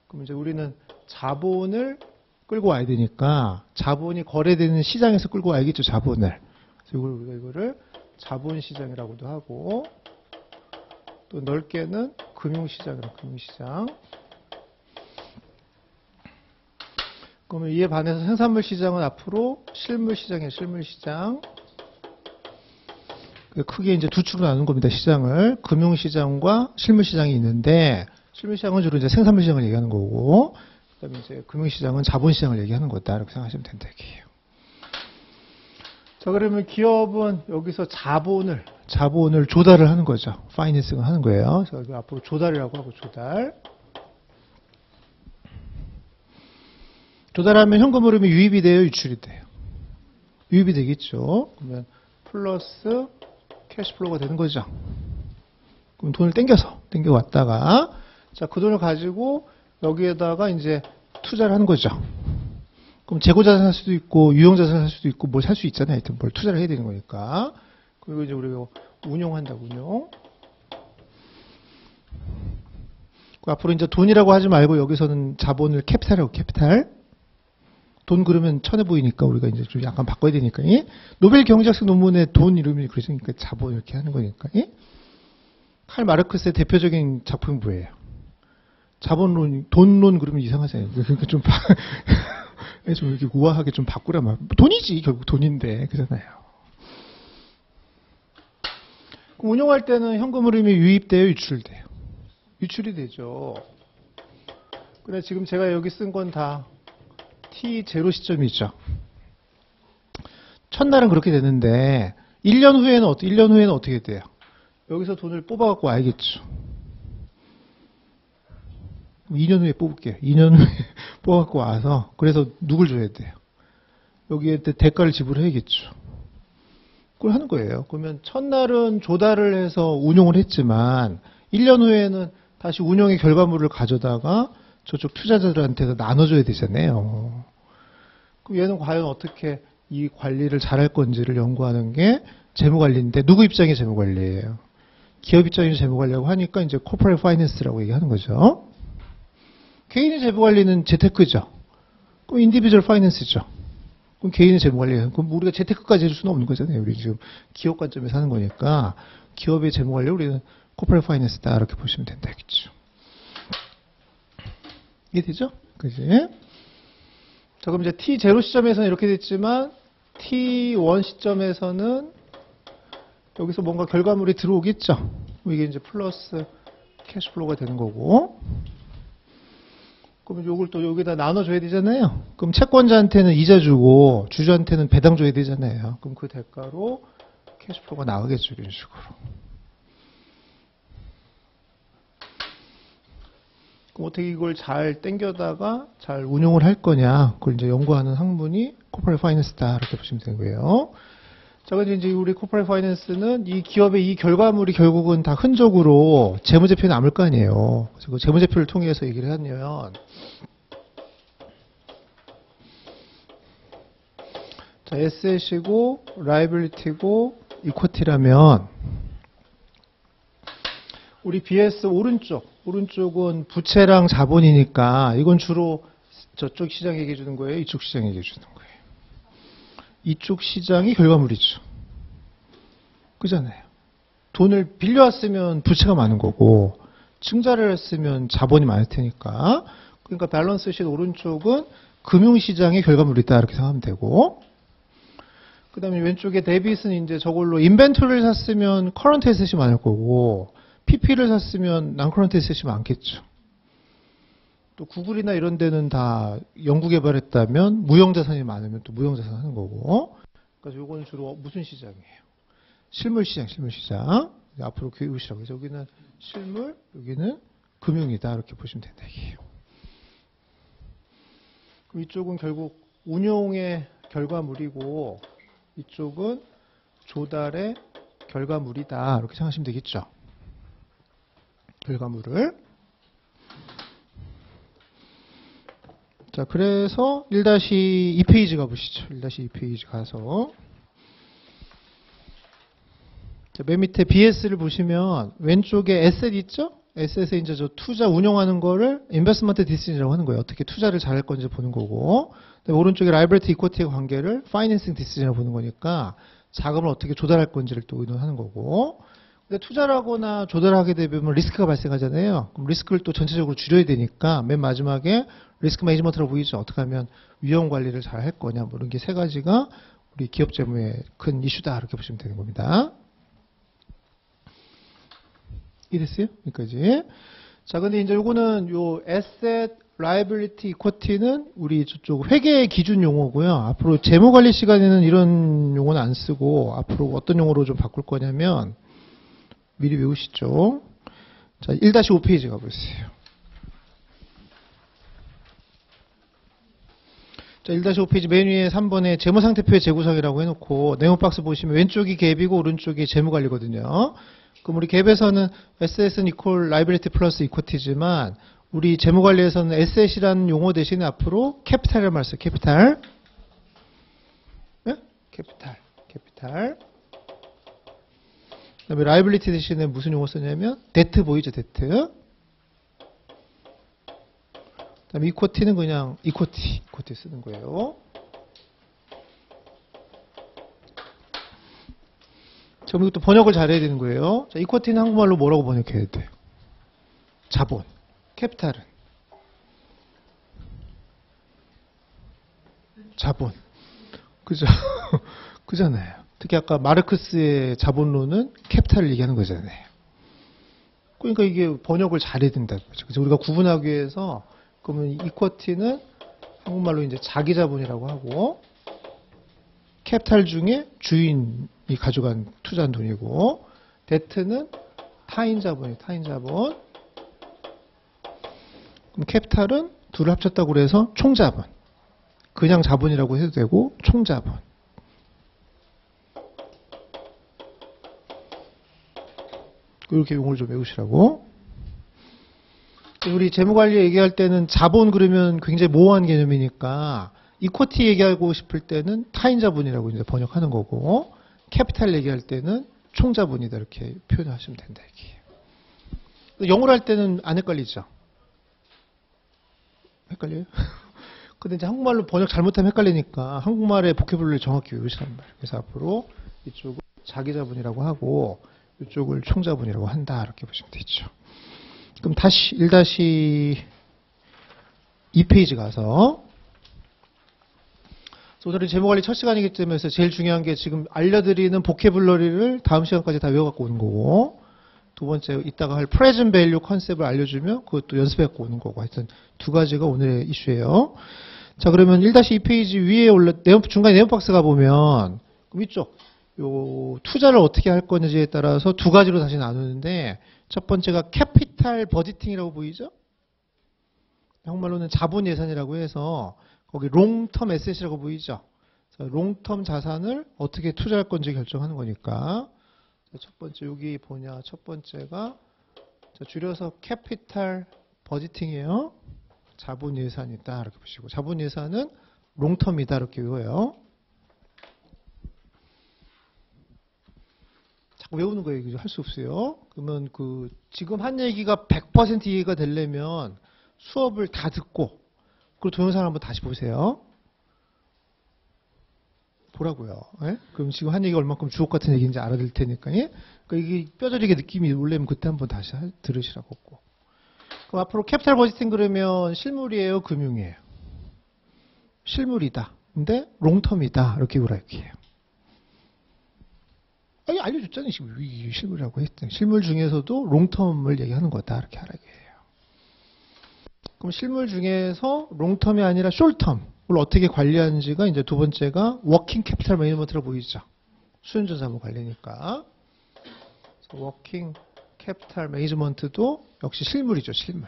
그럼 이제 우리는 자본을 끌고 와야 되니까 자본이 거래되는 시장에서 끌고 와야겠죠, 자본을. 그래서 우리가 이거를 자본시장이라고도 하고, 또 넓게는 금융시장이라고, 금융시장. 그러면 이에 반해서 생산물 시장은 앞으로 실물시장이에요, 실물시장. 크게 이제 두 축으로 나누는 겁니다, 시장을. 금융시장과 실물시장이 있는데, 실물시장은 주로 이제 생산물 시장을 얘기하는 거고, 그다음에 이제 금융시장은 자본시장을 얘기하는 거다, 이렇게 생각하시면 된다, 이게요. 자, 그러면 기업은 여기서 자본을 조달을 하는 거죠. 파이낸싱을 하는 거예요. 그래서 여기 앞으로 조달이라고 하고, 조달. 조달하면 현금 흐름이 유입이 돼요, 유출이 돼요? 유입이 되겠죠. 그러면 플러스 캐시플로우가 되는 거죠. 그럼 돈을 땡겨왔다가, 자, 그 돈을 가지고 여기에다가 이제 투자를 하는 거죠. 그럼 재고자산 살 수도 있고, 유용자산 살 수도 있고, 뭘 살 수 있잖아요. 하여튼 뭘 투자를 해야 되는 거니까. 그리고 이제 우리가 운용한다, 운용. 앞으로 이제 돈이라고 하지 말고 여기서는 자본을 캐피탈이라고, 캐피탈. 돈 그러면 천해 보이니까 우리가 이제 좀 약간 바꿔야 되니까. 예? 노벨 경제학적 논문에 돈 이름이 그러니까 자본 이렇게 하는 거니까. 예? 칼 마르크스의 대표적인 작품이 뭐예요? 자본론, 돈론 그러면 이상하잖아요. 그러니까 좀 이렇게 우아하게 좀 바꾸라 말. 돈이지, 결국 돈인데. 그러잖아요. 운용할 때는 현금 흐름이 유입돼요, 유출돼요? 유출이 되죠. 그래, 지금 제가 여기 쓴 건 다 T0 시점이죠. 첫날은 그렇게 되는데, 1년 후에는 어떻게 돼요? 여기서 돈을 뽑아갖고 와야겠죠. 2년 후에 뽑을게요. 2년 후에 뽑아갖고 와서, 그래서 누굴 줘야 돼요? 여기에 대가를 지불해야겠죠. 그걸 하는 거예요. 그러면 첫날은 조달을 해서 운용을 했지만, 1년 후에는 다시 운용의 결과물을 가져다가 저쪽 투자자들한테서 나눠줘야 되잖아요. 그럼 얘는 과연 어떻게 이 관리를 잘할 건지를 연구하는 게 재무관리인데, 누구 입장의 재무관리예요? 기업 입장의 재무관리라고 하니까 이제 코퍼레이트 파이낸스라고 얘기하는 거죠. 개인의 재무관리는 재테크죠. 그럼 인디비주얼 파이낸스죠. 그럼 개인의 재무관리예요. 그럼 우리가 재테크까지 해줄 수는 없는 거잖아요. 우리 지금 기업 관점에서 하는 거니까 기업의 재무관리 우리는 코퍼레이트 파이낸스다, 이렇게 보시면 된다, 알겠죠? 이해되죠? 그지? 자, 그럼 이제 T0 시점에서는 이렇게 됐지만 T1 시점에서는 여기서 뭔가 결과물이 들어오겠죠? 이게 이제 플러스 캐시플로우가 되는 거고, 그럼 요걸 또 여기다 나눠줘야 되잖아요. 그럼 채권자한테는 이자 주고 주주한테는 배당 줘야 되잖아요. 그럼 그 대가로 캐시플로우가 나오겠죠, 이런 식으로. 그럼 어떻게 이걸 잘 땡겨다가 잘 운용을 할 거냐, 그걸 이제 연구하는 학문이 코퍼레이트 파이낸스다, 이렇게 보시면 되는 거예요. 자, 근데 이제 우리 코퍼레이트 파이낸스는 이 기업의 이 결과물이 결국은 다 흔적으로 재무제표에 남을 거 아니에요. 그래서 그 재무제표를 통해서 얘기를 하면, 자, 에셋이고, 라이빌리티고, 이쿼티라면, 우리 BS 오른쪽은 부채랑 자본이니까 이건 주로 저쪽 시장 얘기해 주는 거예요, 이쪽 시장 얘기해 주는 거예요? 이쪽 시장이 결과물이죠. 그잖아요. 돈을 빌려왔으면 부채가 많은 거고, 증자를 했으면 자본이 많을 테니까. 그러니까 밸런스 시트 오른쪽은 금융시장의 결과물이다 이렇게 생각하면 되고, 그 다음에 왼쪽에 데빗은 이제 저걸로 인벤토리를 샀으면 커런트 에셋이 많을 거고, PP를 샀으면 난커런트 에셋이 많겠죠. 또 구글이나 이런 데는 다 연구개발했다면 무형자산이 많으면 또 무형자산 하는 거고. 그래서 요거는 주로 무슨 시장이에요? 실물시장, 실물시장. 앞으로 교육시라고 해서 여기는 실물, 여기는 금융이다 이렇게 보시면 된다 이게요. 그럼 이쪽은 결국 운용의 결과물이고 이쪽은 조달의 결과물이다 이렇게 생각하시면 되겠죠. 결과물을. 자, 그래서 1-2페이지 가보시죠. 1-2페이지 가서. 자, 맨 밑에 BS를 보시면 왼쪽에 에셋 있죠? 에셋에 이제 저 투자 운용하는 거를 인베스트먼트 디시전이라고 하는 거예요. 어떻게 투자를 잘할 건지 보는 거고. 오른쪽에 라이abili티 이쿼티의 관계를 파이낸싱 디시전이라고 보는 거니까 자금을 어떻게 조달할 건지를 또 의논하는 거고. 근데 투자를 하거나 조달하게 되면 리스크가 발생하잖아요. 그럼 리스크를 또 전체적으로 줄여야 되니까 맨 마지막에 리스크 매니지먼트라고 보이죠. 어떻게 하면 위험 관리를 잘 할 거냐. 뭐 이런 게 세 가지가 우리 기업 재무의 큰 이슈다. 이렇게 보시면 되는 겁니다. 이해됐어요? 여기까지. 자, 근데 이제 요거는 요 asset liability equity는 우리 저쪽 회계 기준 용어고요. 앞으로 재무 관리 시간에는 이런 용어는 안 쓰고 앞으로 어떤 용어로 좀 바꿀 거냐면 미리 외우시죠. 자, 1-5페이지 가보세요. 자, 1-5페이지 맨 위에 3번에 재무상태표의 재구성이라고 해놓고 네모 박스 보시면 왼쪽이 갭이고 오른쪽이 재무관리거든요. 그럼 우리 갭에서는 Ass는 equal liability plus equity지만 우리 재무관리에서는 Asset이라는 용어 대신에 앞으로 캐피탈이라는 말을 써요. 캐피탈. 네? 캐피탈. 그 다음에 liability 대신에 무슨 용어 쓰냐면 debt 보이죠? debt. 그 다음에 equity는 그냥 equity 쓰는 거예요. 그럼 이것도 번역을 잘해야 되는 거예요. 자, equity는 한국말로 뭐라고 번역해야 돼요? 자본. 캐피탈은 자본. 그죠? 그잖아요. 특히 아까 마르크스의 자본론은 캐피탈을 얘기하는 거잖아요. 그러니까 이게 번역을 잘해야 된다. 그래서 우리가 구분하기 위해서 그러면 이쿼티는 한국말로 이제 자기 자본이라고 하고 캐피탈 중에 주인이 가져간 투자한 돈이고 데트는 타인 자본이에요. 타인 자본. 그럼 캐피탈은 둘을 합쳤다고 그래서 총자본. 그냥 자본이라고 해도 되고 총자본. 이렇게 용어를 좀 외우시라고. 우리 재무관리 얘기할 때는 자본 그러면 굉장히 모호한 개념이니까 이쿼티 얘기하고 싶을 때는 타인 자본이라고 이제 번역하는 거고 캐피탈 얘기할 때는 총자본이다 이렇게 표현하시면 된다 이게. 영어로 할 때는 안 헷갈리죠? 헷갈려요? 근데 이제 한국말로 번역 잘못하면 헷갈리니까 한국말의 보캐블러리를 정확히 외우시란 말이에요. 그래서 앞으로 이쪽을 자기 자본이라고 하고 이쪽을 총자본이라고 한다 이렇게 보시면 되죠. 그럼 다시 1-2페이지 가서 오늘은 재무관리 첫 시간이기 때문에 제일 중요한 게 지금 알려드리는 보캐블러리를 다음 시간까지 다 외워갖고 오는 거고 두 번째 이따가 할 프레젠트 밸류 컨셉을 알려주면 그것도 연습해갖고 오는 거고 하여튼 두 가지가 오늘의 이슈예요. 자, 그러면 1-2페이지 위에 중간에 네모 박스 가보면 위쪽 요 투자를 어떻게 할 건지에 따라서 두 가지로 다시 나누는데 첫 번째가 캐피탈 버지팅이라고 보이죠? 한국말로는 자본 예산이라고 해서 거기 롱텀 에셋이라고 보이죠? 롱텀 자산을 어떻게 투자할 건지 결정하는 거니까 첫 번째 여기 뭐냐 첫 번째가 줄여서 캐피탈 버지팅이에요. 자본 예산이다 이렇게 보시고 자본 예산은 롱텀이다 이렇게 외워요. 자꾸 외우는 거예요. 할 수 없어요. 그러면 지금 한 얘기가 100% 이해가 되려면 수업을 다 듣고 그리고 동영상을 한번 다시 보세요. 보라고요. 예? 그럼 지금 한 얘기가 얼만큼 주옥 같은 얘기인지 알아들 테니까. 예? 그러니까 이게 뼈저리게 느낌이 올려면 그때 한번 다시 들으시라고. 그럼 앞으로 캐피탈 버짓팅 그러면 실물이에요, 금융이에요? 실물이다. 근데 롱텀이다. 이렇게 요약해요. 아니, 알려줬잖아요. 지금 실물이라고 했더니. 실물 중에서도 롱텀을 얘기하는 거다. 이렇게 하라고 해요. 그럼 실물 중에서 롱텀이 아니라 숄텀을 어떻게 관리하는지가 이제 두 번째가 워킹 캐피탈 매니지먼트라고 보이죠. 수연전 사무 관리니까. 워킹 캐피탈 매니지먼트도 역시 실물이죠. 실물.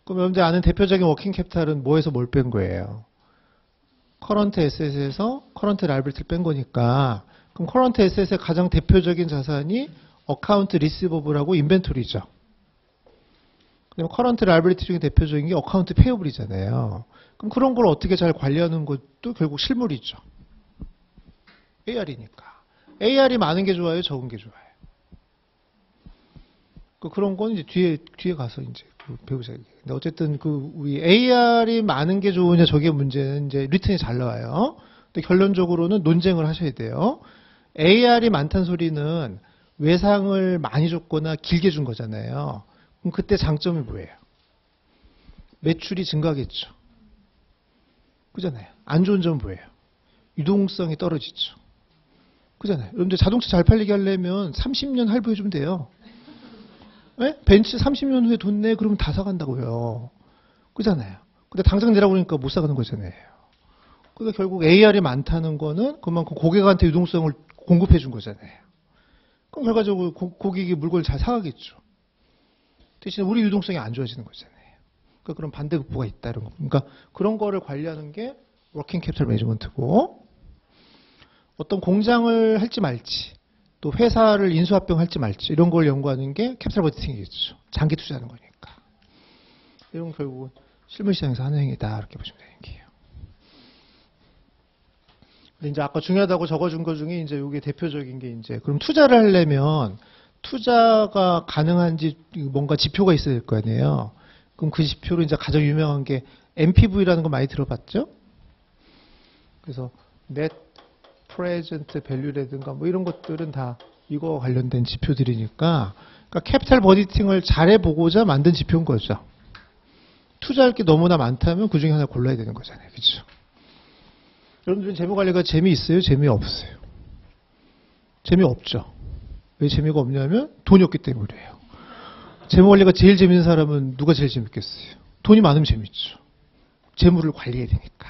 그럼 여러분들 아는 대표적인 워킹 캐피탈은 뭐에서 뭘 뺀 거예요? 커런트 에셋에서 커런트 라이abili티를 뺀 거니까 그럼 커런트 에셋의 가장 대표적인 자산이 어카운트 리시버블하고 인벤토리죠. 그럼 커런트 라이abili티 중에 대표적인 게 어카운트 페이어블이잖아요. 그럼 그런 걸 어떻게 잘 관리하는 것도 결국 실물이죠. AR이니까. AR이 많은 게 좋아요, 적은 게 좋아요? 그런 건 이제 뒤에 가서 이제 배우자요. 근데 어쨌든 우리 AR이 많은 게 좋으냐, 저게 문제는 이제 리턴이 잘 나와요. 근데 결론적으로는 논쟁을 하셔야 돼요. AR이 많다는 소리는 외상을 많이 줬거나 길게 준 거잖아요. 그럼 그때 장점이 뭐예요? 매출이 증가하겠죠. 그잖아요. 안 좋은 점은 뭐예요? 유동성이 떨어지죠. 그잖아요. 여러분들 자동차 잘 팔리게 하려면 30년 할부해주면 돼요. 네? 벤츠 30년 후에 돈 내, 그러면 다 사간다고요. 그잖아요. 근데 당장 내라고 그러니까 못 사가는 거잖아요. 그러니까 결국 AR이 많다는 거는 그만큼 고객한테 유동성을 공급해 준 거잖아요. 그럼 결과적으로 고객이 물건을 잘 사가겠죠. 대신에 우리 유동성이 안 좋아지는 거잖아요. 그러니까 그런 반대급부가 있다, 이런 거. 그러니까 그런 거를 관리하는 게 워킹 캐피탈 매니지먼트고, 어떤 공장을 할지 말지, 또 회사를 인수합병할지 말지 이런 걸 연구하는 게 캐피탈 버짓팅이겠죠. 장기 투자하는 거니까. 이런 결국은 실물시장에서 하는 행위다, 이렇게 보시면 되는 게요. 근데 이제 아까 중요하다고 적어준 것 중에 이제 이게 대표적인 게 이제 그럼 투자를 하려면 투자가 가능한지 뭔가 지표가 있어야 될 거 아니에요. 그럼 그 지표로 이제 가장 유명한 게 NPV라는 거 많이 들어봤죠? 그래서 net 프레젠트 밸류라든가 뭐 이런 것들은 다 이거 관련된 지표들이니까, 그러니까 캐피탈 버짓팅을 잘해보고자 만든 지표인 거죠. 투자할 게 너무나 많다면 그 중에 하나 골라야 되는 거잖아요. 그렇죠? 여러분들은 재무관리가 재미있어요? 재미없어요? 재미없죠. 왜 재미가 없냐면 돈이 없기 때문이에요. 재무관리가 제일 재밌는 사람은 누가 제일 재밌겠어요? 돈이 많으면 재밌죠. 재무를 관리해야 되니까.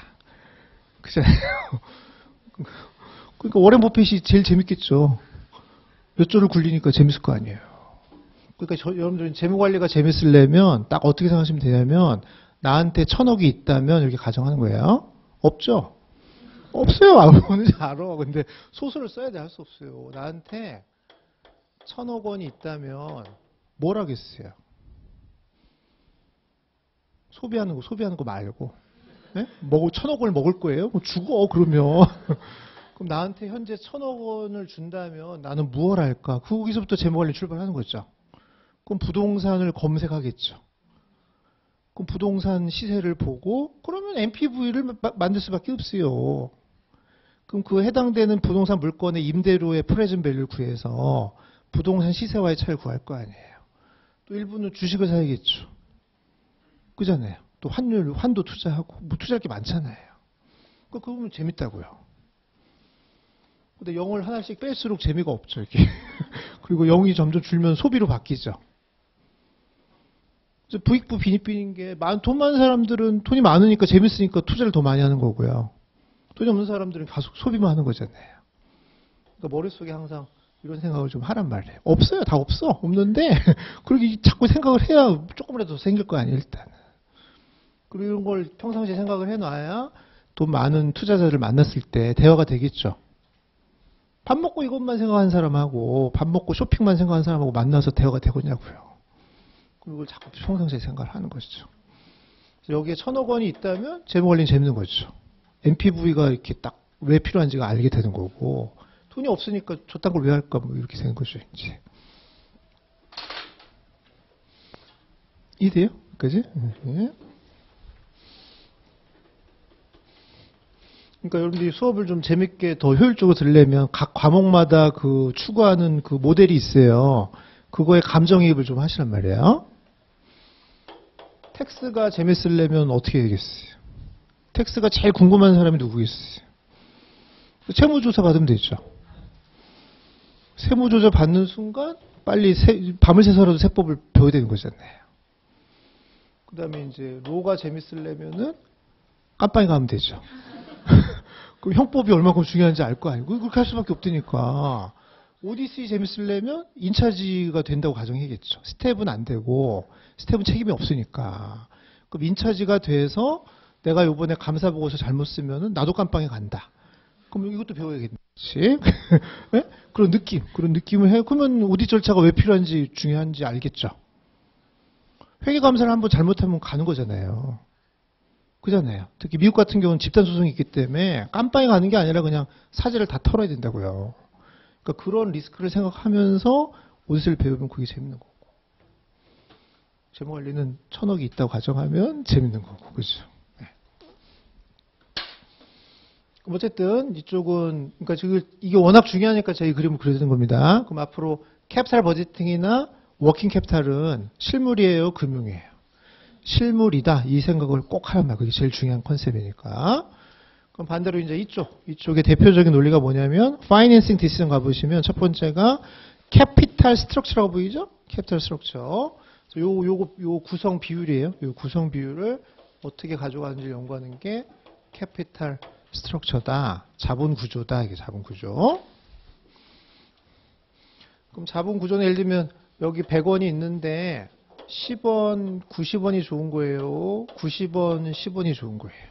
그잖아요. 그러니까 워렌 버핏이 제일 재밌겠죠. 몇 조를 굴리니까 재밌을 거 아니에요. 그러니까 여러분들은 재무관리가 재밌으려면 딱 어떻게 생각하시면 되냐면, 나한테 1,000억이 있다면 이렇게 가정하는 거예요. 없죠? 없어요. 뭔지 알아. 근데 소설을 써야 돼. 할 수 없어요. 나한테 1,000억 원이 있다면 뭘 하겠어요? 소비하는 거 말고. 네? 1,000억 원을 먹을 거예요? 죽어, 그러면. 그럼 나한테 현재 1,000억 원을 준다면 나는 무엇을 할까? 거기서부터 재무관리 출발하는 거죠. 그럼 부동산을 검색하겠죠. 그럼 부동산 시세를 보고, 그러면 NPV를 만들 수밖에 없어요. 그럼 그 해당되는 부동산 물건의 임대료의 프레젠트 밸류를 구해서 부동산 시세와의 차이를 구할 거 아니에요. 또 일부는 주식을 사야겠죠. 그잖아요. 또 환도 투자하고, 뭐 투자할 게 많잖아요. 그거 보면 재밌다고요. 근데 0을 하나씩 뺄수록 재미가 없죠, 이렇게. 그리고 0이 점점 줄면 소비로 바뀌죠. 그래서 부익부 빈익빈인 게, 돈 많은 사람들은 돈이 많으니까 재밌으니까 투자를 더 많이 하는 거고요. 돈이 없는 사람들은 계속 소비만 하는 거잖아요. 그러니까 머릿속에 항상 이런 생각을 좀 하란 말이에요. 없어요. 다 없어. 없는데, 그렇게 자꾸 생각을 해야 조금이라도 생길 거 아니에요, 일단은. 그리고 이런 걸 평상시에 생각을 해놔야 돈 많은 투자자를 만났을 때 대화가 되겠죠. 밥 먹고 이것만 생각하는 사람하고 밥 먹고 쇼핑만 생각하는 사람하고 만나서 대화가 되겠냐고요. 그걸 자꾸 평상시에 생각을 하는 것이죠. 여기에 1,000억 원이 있다면 재무관리는 재밌는 거죠. NPV가 이렇게 딱 왜 필요한지가 알게 되는 거고, 돈이 없으니까 저딴 걸 왜 할까 뭐 이렇게 되는 거죠. 이제 이해돼요? 그지? 네. 그러니까 여러분들이 수업을 좀 재밌게 더 효율적으로 들으려면 각 과목마다 그 추구하는 그 모델이 있어요. 그거에 감정이입을 좀 하시란 말이에요. 텍스가 재밌으려면 어떻게 해야겠어요? 텍스가 제일 궁금한 사람이 누구겠어요? 세무조사 받으면 되죠. 세무조사 받는 순간 빨리 밤을 새서라도 세법을 배워야 되는 거잖아요. 그 다음에 이제 로가 재밌으려면은 깜빵에 가면 되죠. 그럼 형법이 얼마큼 중요한지 알 거 아니고 그렇게 할 수밖에 없다니까. 오디세이 재밌으려면 인차지가 된다고 가정해야겠죠. 스텝은 안 되고 스텝은 책임이 없으니까. 그럼 인차지가 돼서 내가 요번에 감사보고서 잘못 쓰면은 나도 깜빵에 간다. 그럼 이것도 배워야겠지. 네? 그런 느낌을 해. 그러면 오디 절차가 왜 필요한지 중요한지 알겠죠. 회계감사를 한번 잘못하면 가는 거잖아요. 그잖아요. 특히 미국 같은 경우는 집단 소송이 있기 때문에 깜빵에 가는 게 아니라 그냥 사지를 다 털어야 된다고요. 그러니까 그런 리스크를 생각하면서 오디세이를 배우면 그게 재밌는 거고. 재무관리는 1,000억이 있다고 가정하면 재밌는 거고, 그죠? 네. 그럼 어쨌든 이쪽은 그러니까 지금 이게 워낙 중요하니까 제가 이 그림을 그려드는 겁니다. 그럼 앞으로 캐피탈 버제팅이나 워킹 캐피탈은 실물이에요, 금융이에요? 실물이다. 이 생각을 꼭 하란 말이에요. 그게 제일 중요한 컨셉이니까. 그럼 반대로 이제 이쪽의 대표적인 논리가 뭐냐면, 파이낸싱 디시전 가보시면 첫 번째가 캐피탈 스트럭처라고 보이죠? 캐피탈 스트럭처. 요 구성 비율이에요. 요 구성 비율을 어떻게 가져가는지 연구하는 게 캐피탈 스트럭처다. 자본 구조다. 이게 자본 구조. 그럼 자본 구조는 예를 들면 여기 100원이 있는데 10원, 90원이 좋은 거예요. 90원, 10원이 좋은 거예요.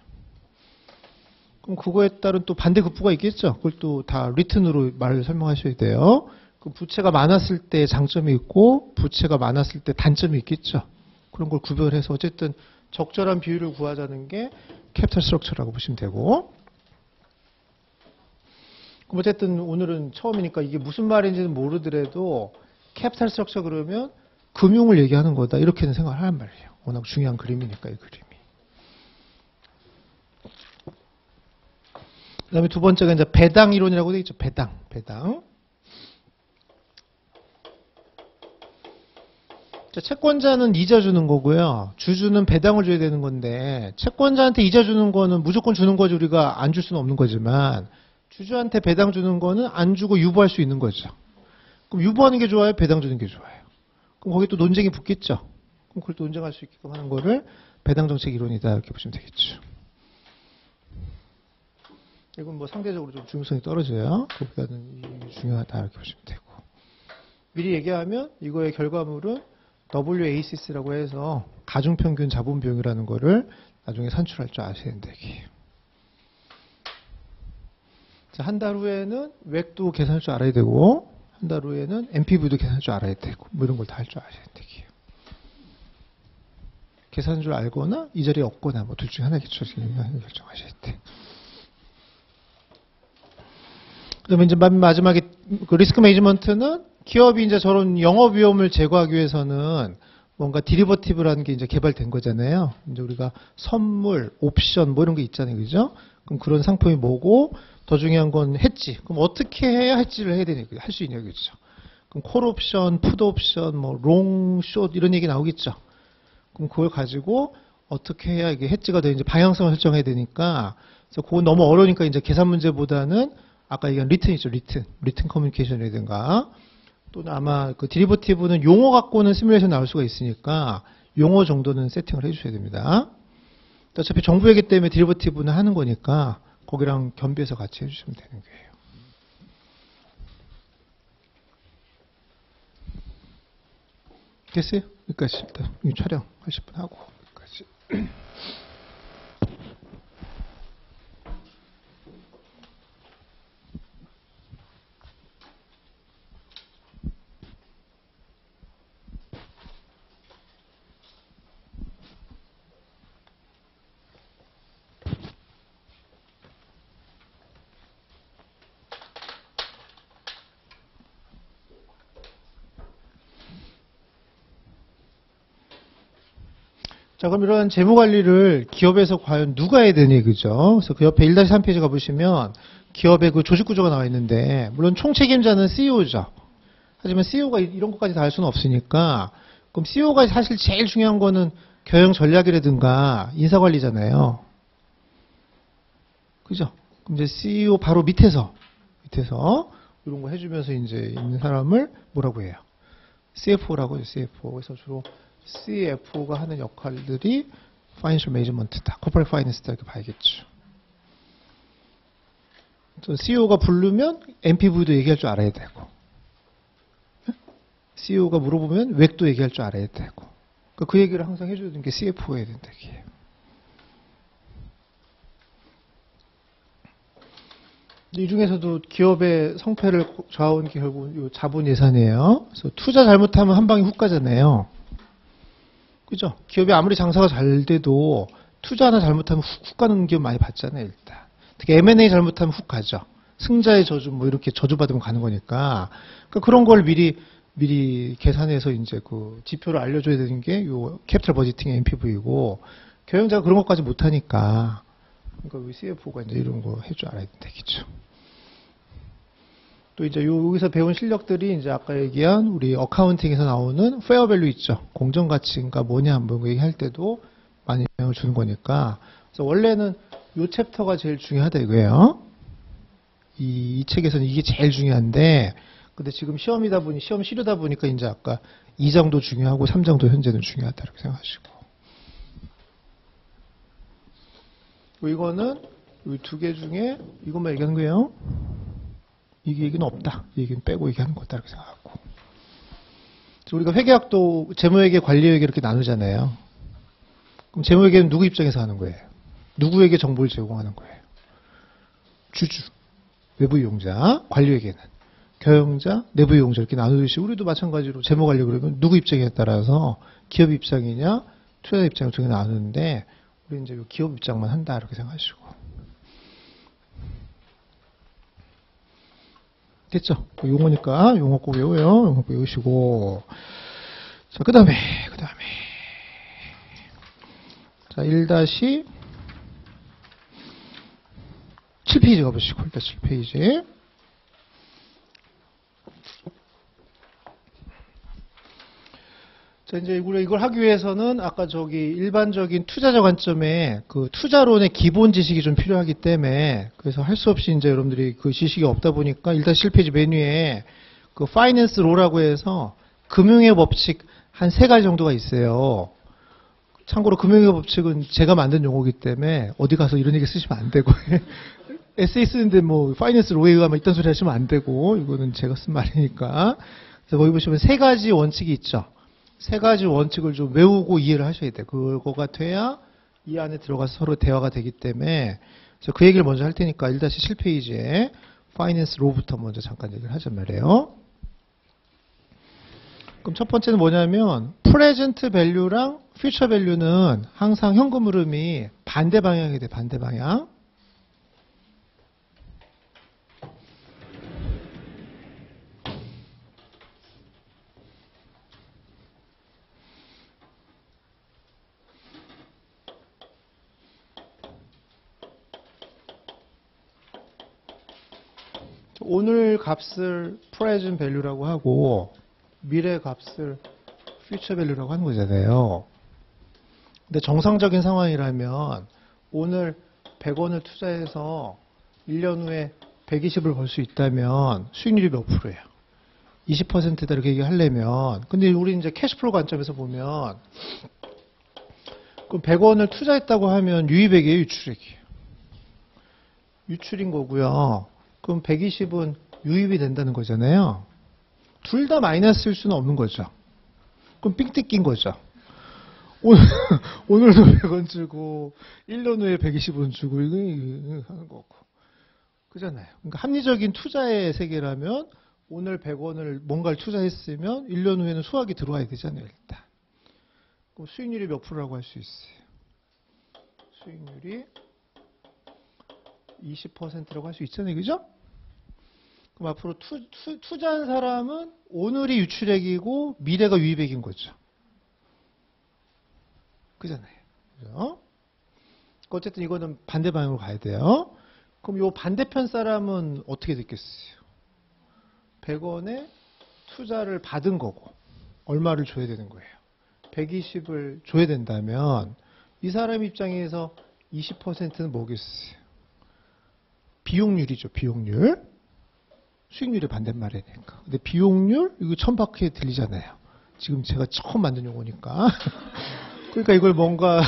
그럼 그거에 따른 또 반대급부가 있겠죠. 그걸 또 다 리튼으로 말을 설명하셔야 돼요. 그럼 부채가 많았을 때 장점이 있고 부채가 많았을 때 단점이 있겠죠. 그런 걸 구별해서 어쨌든 적절한 비율을 구하자는 게 캐피탈 스트럭처라고 보시면 되고. 그럼 어쨌든 오늘은 처음이니까 이게 무슨 말인지는 모르더라도 캐피탈 스트럭처 그러면 금융을 얘기하는 거다. 이렇게는 생각을 하란 말이에요. 워낙 중요한 그림이니까 이 그림이. 그 다음에 두 번째가 이제 배당 이론이라고 되어 있죠. 배당. 자, 채권자는 이자 주는 거고요. 주주는 배당을 줘야 되는 건데 채권자한테 이자 주는 거는 무조건 주는 거지 우리가 안 줄 수는 없는 거지만 주주한테 배당 주는 거는 안 주고 유보할 수 있는 거죠. 그럼 유보하는 게 좋아요? 배당 주는 게 좋아요? 그럼 거기 또 논쟁이 붙겠죠. 그럼 그걸 또 논쟁할 수 있게끔 하는 거를 배당 정책 이론이다 이렇게 보시면 되겠죠. 이건 뭐 상대적으로 좀 중요성이 떨어져요. 그보다는 이게 중요하다 이렇게 보시면 되고. 미리 얘기하면 이거의 결과물은 WACC라고 해서 가중평균 자본 비용이라는 거를 나중에 산출할 줄 아셔야 된다 이게. 자, 한 달 후에는 웩도 계산할 줄 알아야 되고 한 달 후에는 NPV도 계산할 줄 알아야 되고 뭐 이런 걸 다 할 줄 아셔야 된다 이게. 계산할 줄 알거나 이 자리에 없거나 뭐 둘 중에 하나겠죠. 결정하셔야 돼. 그다음에 이제 마지막에 그 리스크 매니지먼트는 기업이 이제 저런 영업 위험을 제거하기 위해서는 뭔가 디리버티브라는 게 이제 개발된 거잖아요. 이제 우리가 선물, 옵션 뭐 이런 게 있잖아요. 그죠? 그럼 그런 상품이 뭐고 더 중요한 건 해지. 그럼 어떻게 해야 해지를 해야 되냐, 할 수 있냐, 그죠? 그럼 콜 옵션, 푸드 옵션, 뭐 롱, 숏 이런 얘기 나오겠죠. 그럼 그걸 가지고 어떻게 해야 이게 해지가 되는지 방향성을 설정해야 되니까 그래서 그건 너무 어려우니까 이제 계산 문제보다는 아까 얘기한 리튼이죠, 리튼 커뮤니케이션이라든가 또는 아마 그 디리버티브는 용어 갖고는 시뮬레이션 나올 수가 있으니까 용어 정도는 세팅을 해주셔야 됩니다. 어차피 정부 얘기 때문에 디리버티브는 하는 거니까 거기랑 겸비해서 같이 해주시면 되는 거예요. 됐어요? 여기까지 일단 촬영 하실 분 하고 여기까지. 자, 그럼 이런 재무관리를 기업에서 과연 누가 해야 되니, 그죠? 그래서 그 옆에 1-3페이지 가보시면 기업의 그 조직구조가 나와 있는데, 물론 총책임자는 CEO죠. 하지만 CEO가 이런 것까지 다 할 수는 없으니까, 그럼 CEO가 사실 제일 중요한 거는 경영 전략이라든가 인사관리잖아요. 그죠? 그럼 이제 CEO 바로 밑에서 이런 거 해주면서 이제 있는 사람을 뭐라고 해요? CFO라고 해요, CFO. 그래서 주로 CFO가 하는 역할들이 Financial Management다, Corporate Finance다 이렇게 봐야겠죠. CEO가 부르면 NPV도 얘기할 줄 알아야 되고, CEO가 물어보면 웩도 얘기할 줄 알아야 되고, 그 얘기를 항상 해주는 게 CFO가 해야 된다, 이게. 이 중에서도 기업의 성패를 좌우하는 게 결국 자본 예산이에요. 그래서 투자 잘못하면 한 방에 훅 가잖아요. 그죠? 기업이 아무리 장사가 잘 돼도 투자 하나 잘못하면 훅 가는 기업 많이 봤잖아요, 일단. 특히 M&A 잘못하면 훅 가죠. 승자의 저주 뭐 이렇게 저주받으면 가는 거니까. 그러니까 그런 걸 미리 계산해서 이제 그 지표를 알려줘야 되는 게 요 캐피탈 버지팅 NPV고, 경영자가 그런 것까지 못하니까. 그러니까 우리 CFO가 이제 이런 거 할 줄 알아야 되겠죠. 또 이제 여기서 배운 실력들이 이제 아까 얘기한 우리 어카운팅에서 나오는 페어 밸류 있죠. 공정 가치가 뭐냐 뭐 얘기할 때도 많이 영향을 주는 거니까. 그래서 원래는 요 챕터가 제일 중요하다 이거예요. 이 책에서는 이게 제일 중요한데, 근데 지금 시험이다 보니 시험 시료다 보니까 이제 아까 2장도 중요하고 3장도 현재는 중요하다 이렇게 생각하시고. 이거는 이 두 개 중에 이것만 얘기하는 거예요. 이 얘기는 없다. 이 얘기는 빼고 얘기하는 거다 이렇게 생각하고. 우리가 회계학도 재무회계, 관리회계 이렇게 나누잖아요. 그럼 재무회계는 누구 입장에서 하는 거예요? 누구에게 정보를 제공하는 거예요? 주주, 외부 이용자. 관리회계는 경영자, 내부 이용자 이렇게 나누듯이 우리도 마찬가지로 재무관리 그러면 누구 입장에 따라서 기업 입장이냐 투자 입장을 어떻게 나누는데, 우리 이제 기업 입장만 한다 이렇게 생각하시고. 됐죠? 용어니까 용어 꼭 외워요. 용어 꼭 외우시고. 자, 그 다음에 자, 1-7페이지 가보시고. 1-7페이지. 자, 이제 우리가 이걸 하기 위해서는 아까 저기 일반적인 투자자 관점에 그 투자론의 기본 지식이 좀 필요하기 때문에, 그래서 할 수 없이 이제 여러분들이 그 지식이 없다 보니까 1-7페이지 메뉴에 그 파이낸스 로라고 해서 금융의 법칙 한 3가지 정도가 있어요. 참고로 금융의 법칙은 제가 만든 용어이기 때문에 어디 가서 이런 얘기 쓰시면 안 되고 에세이 쓰는데 뭐 파이낸스 로에 의하면 이딴 소리 하시면 안 되고, 이거는 제가 쓴 말이니까. 그래서 거기 보시면 3가지 원칙이 있죠. 3가지 원칙을 좀 외우고 이해를 하셔야 돼요. 그거가 돼야 이 안에 들어가서 서로 대화가 되기 때문에, 그래서 그 얘기를 먼저 할 테니까 1-7페이지에 파이낸스 로부터 먼저 잠깐 얘기를 하잔 말이에요. 그럼 첫 번째는 뭐냐면 프레젠트 밸류랑 퓨처 밸류는 항상 현금 흐름이 반대 방향이 돼. 반대 방향. 오늘 값을 present value라고 하고 미래 값을 future value라고 하는 거잖아요. 근데 정상적인 상황이라면 오늘 100원을 투자해서 1년 후에 120을 벌 수 있다면 수익률이 몇 프로예요? 20%다 이렇게 얘기하려면, 근데 우리 이제 캐시플로우 관점에서 보면 그럼 100원을 투자했다고 하면 유입액이에요, 유출액이에요? 유출인 거고요. 그럼 120은 유입이 된다는 거잖아요. 둘 다 마이너스일 수는 없는 거죠. 그럼 삥 뜯긴 거죠. 오늘도 100원 주고 1년 후에 120원 주고 이거 하는 거고. 그잖아요. 그러니까 합리적인 투자의 세계라면 오늘 100원을 뭔가를 투자했으면 1년 후에는 수확이 들어와야 되잖아요, 일단. 그럼 수익률이 몇 프로라고 할 수 있어요? 수익률이 20%라고 할 수 있잖아요, 그죠? 그럼 앞으로 투자한 사람은 오늘이 유출액이고 미래가 유입액인 거죠. 그잖아요. 그죠? 어쨌든 이거는 반대 방향으로 가야 돼요. 그럼 이 반대편 사람은 어떻게 됐겠어요? 100원에 투자를 받은 거고 얼마를 줘야 되는 거예요? 120을 줘야 된다면 이 사람 입장에서 20%는 뭐겠어요? 비용률이죠, 비용률. 수익률의 반대말이니까. 근데 비용률, 이거 천박하게 들리잖아요. 지금 제가 처음 만든 용어니까. 그러니까 이걸 뭔가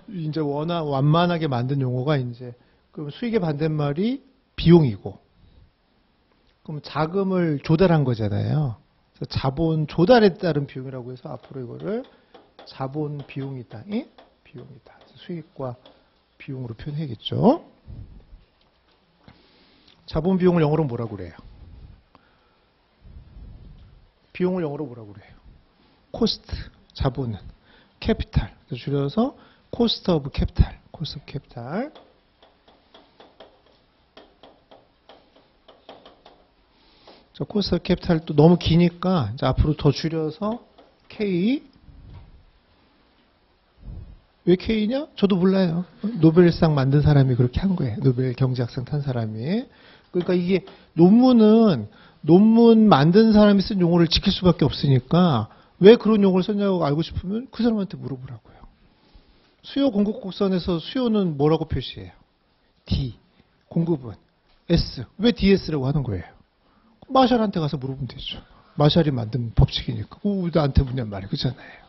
이제 워낙 완만하게 만든 용어가 이제 그럼 수익의 반대말이 비용이고 그럼 자금을 조달한 거잖아요. 그래서 자본 조달에 따른 비용이라고 해서 앞으로 이거를 자본 비용이다. 예? 비용이다. 수익과 비용으로 표현해야겠죠. 자본 비용을 영어로 뭐라고 그래요? 비용을 영어로 뭐라고 그래요? 코스트. 자본은 캐피탈. 줄여서 코스트 오브 캐피탈. 코스트 오브 캐피탈. 코스트 오브 캐피탈 또 너무 기니까 이제 앞으로 더 줄여서 K. 왜 K냐? 저도 몰라요. 노벨상 만든 사람이 그렇게 한 거예요. 노벨 경제학상 탄 사람이. 그러니까 이게 논문 만든 사람이 쓴 용어를 지킬 수밖에 없으니까 왜 그런 용어를 썼냐고 알고 싶으면 그 사람한테 물어보라고요. 수요 공급 곡선에서 수요는 뭐라고 표시해요? D. 공급은 S. 왜 DS라고 하는 거예요? 마샬한테 가서 물어보면 되죠. 마샬이 만든 법칙이니까. 나한테 묻냔 말이에요. 그렇잖아요.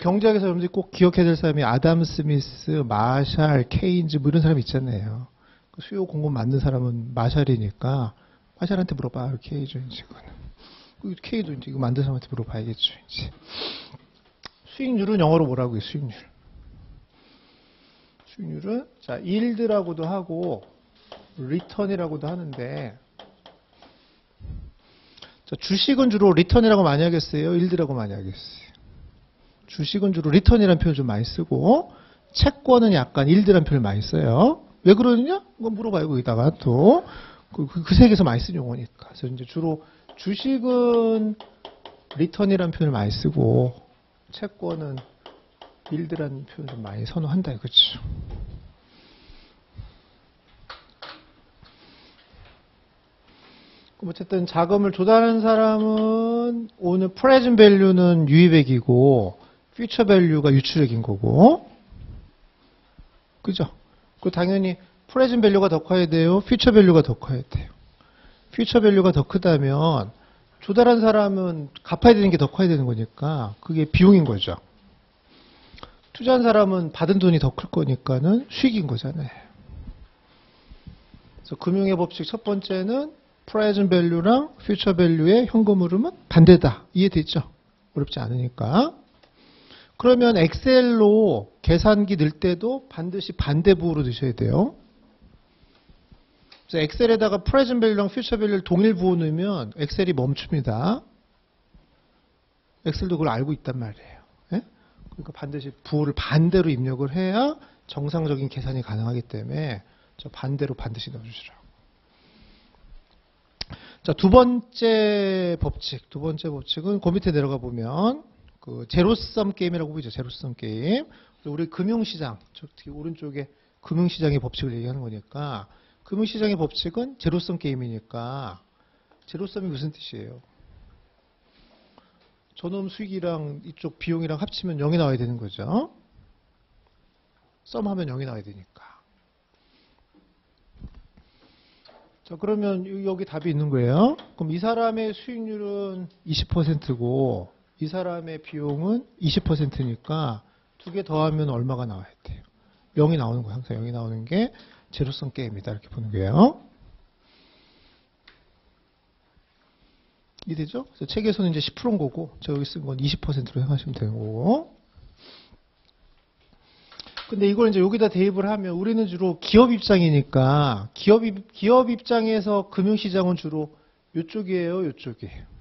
경제학에서 여러분들이 꼭 기억해야 될 사람이 아담 스미스, 마샬, 케인즈 뭐 이런 사람 있잖아요. 수요 공급 만든 사람은 마샬이니까 마샬한테 물어봐. 이렇게 해야죠. K도 이제 이거 만든 사람한테 물어봐야겠죠. 이제. 수익률은 영어로 뭐라고 해요? 수익률. 수익률은 자 yield라고도 하고 return이라고도 하는데 자, 주식은 주로 return이라고 많이 하겠어요? yield라고 많이 하겠어요? 주식은 주로 return이라는 표현을 좀 많이 쓰고 채권은 약간 yield라는 표현을 많이 써요. 왜 그러느냐? 그건 물어봐요. 거기다가 또 그 세계에서 많이 쓰는 용어니까. 그래서 이제 주로 주식은 return이라는 표현을 많이 쓰고 채권은 yield라는 표현을 좀 많이 선호한다 이거죠. 그럼 어쨌든 자금을 조달하는 사람은 오늘 present value는 유의백이고 future value가 유출액인 거고, 그죠? 그 당연히 present value가 더 커야 돼요. future value가 더 커야 돼요. future value가 더 크다면 조달한 사람은 갚아야 되는 게 더 커야 되는 거니까 그게 비용인 거죠. 투자한 사람은 받은 돈이 더 클 거니까는 수익인 거잖아요. 그래서 금융의 법칙 첫 번째는 present value랑 future value의 현금 흐름은 반대다. 이해됐죠? 어렵지 않으니까. 그러면 엑셀로 계산기 넣을 때도 반드시 반대부호로 넣으셔야 돼요. 그래서 엑셀에다가 present value랑 future value를 동일 부호 넣으면 엑셀이 멈춥니다. 엑셀도 그걸 알고 있단 말이에요. 예? 그러니까 반드시 부호를 반대로 입력을 해야 정상적인 계산이 가능하기 때문에 저 반대로 반드시 넣어주시라고. 자, 두 번째 법칙은 그 밑에 내려가 보면 그 제로섬 게임이라고 보이죠. 제로섬 게임. 우리 금융시장, 특히 오른쪽에 금융시장의 법칙을 얘기하는 거니까 금융시장의 법칙은 제로섬 게임이니까 제로섬이 무슨 뜻이에요? 저놈 수익이랑 이쪽 비용이랑 합치면 0이 나와야 되는 거죠. 썸하면 0이 나와야 되니까. 자, 그러면 여기 답이 있는 거예요. 그럼 이 사람의 수익률은 20%고 이 사람의 비용은 20%니까 두 개 더하면 얼마가 나와야 돼요? 0이 나오는 거예요. 항상 0이 나오는 게 제로섬 게임이다. 이렇게 보는 거예요. 이해되죠? 그래서 책에서는 이제 10%인 거고 제가 여기 쓴 건 20%로 생각하시면 되는 거고. 근데 이걸 이제 여기다 대입을 하면 우리는 주로 기업 입장이니까 기업 입장에서 금융시장은 주로 이쪽이에요, 이쪽이에요.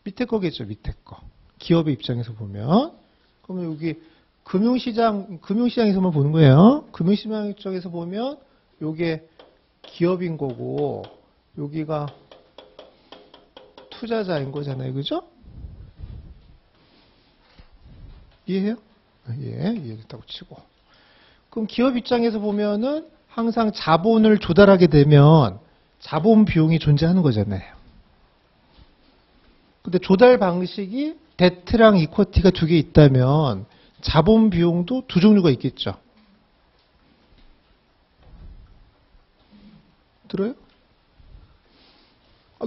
밑에 거겠죠, 밑에 거. 기업의 입장에서 보면. 그러면 여기 금융시장에서만 보는 거예요. 금융시장 입장에서 보면 요게 기업인 거고 여기가 투자자인 거잖아요, 그죠? 이해해요? 예, 이해됐다고 치고. 그럼 기업 입장에서 보면은 항상 자본을 조달하게 되면 자본 비용이 존재하는 거잖아요. 근데 조달 방식이 데트랑 이쿼티가 두 개 있다면 자본 비용도 두 종류가 있겠죠. 들어요?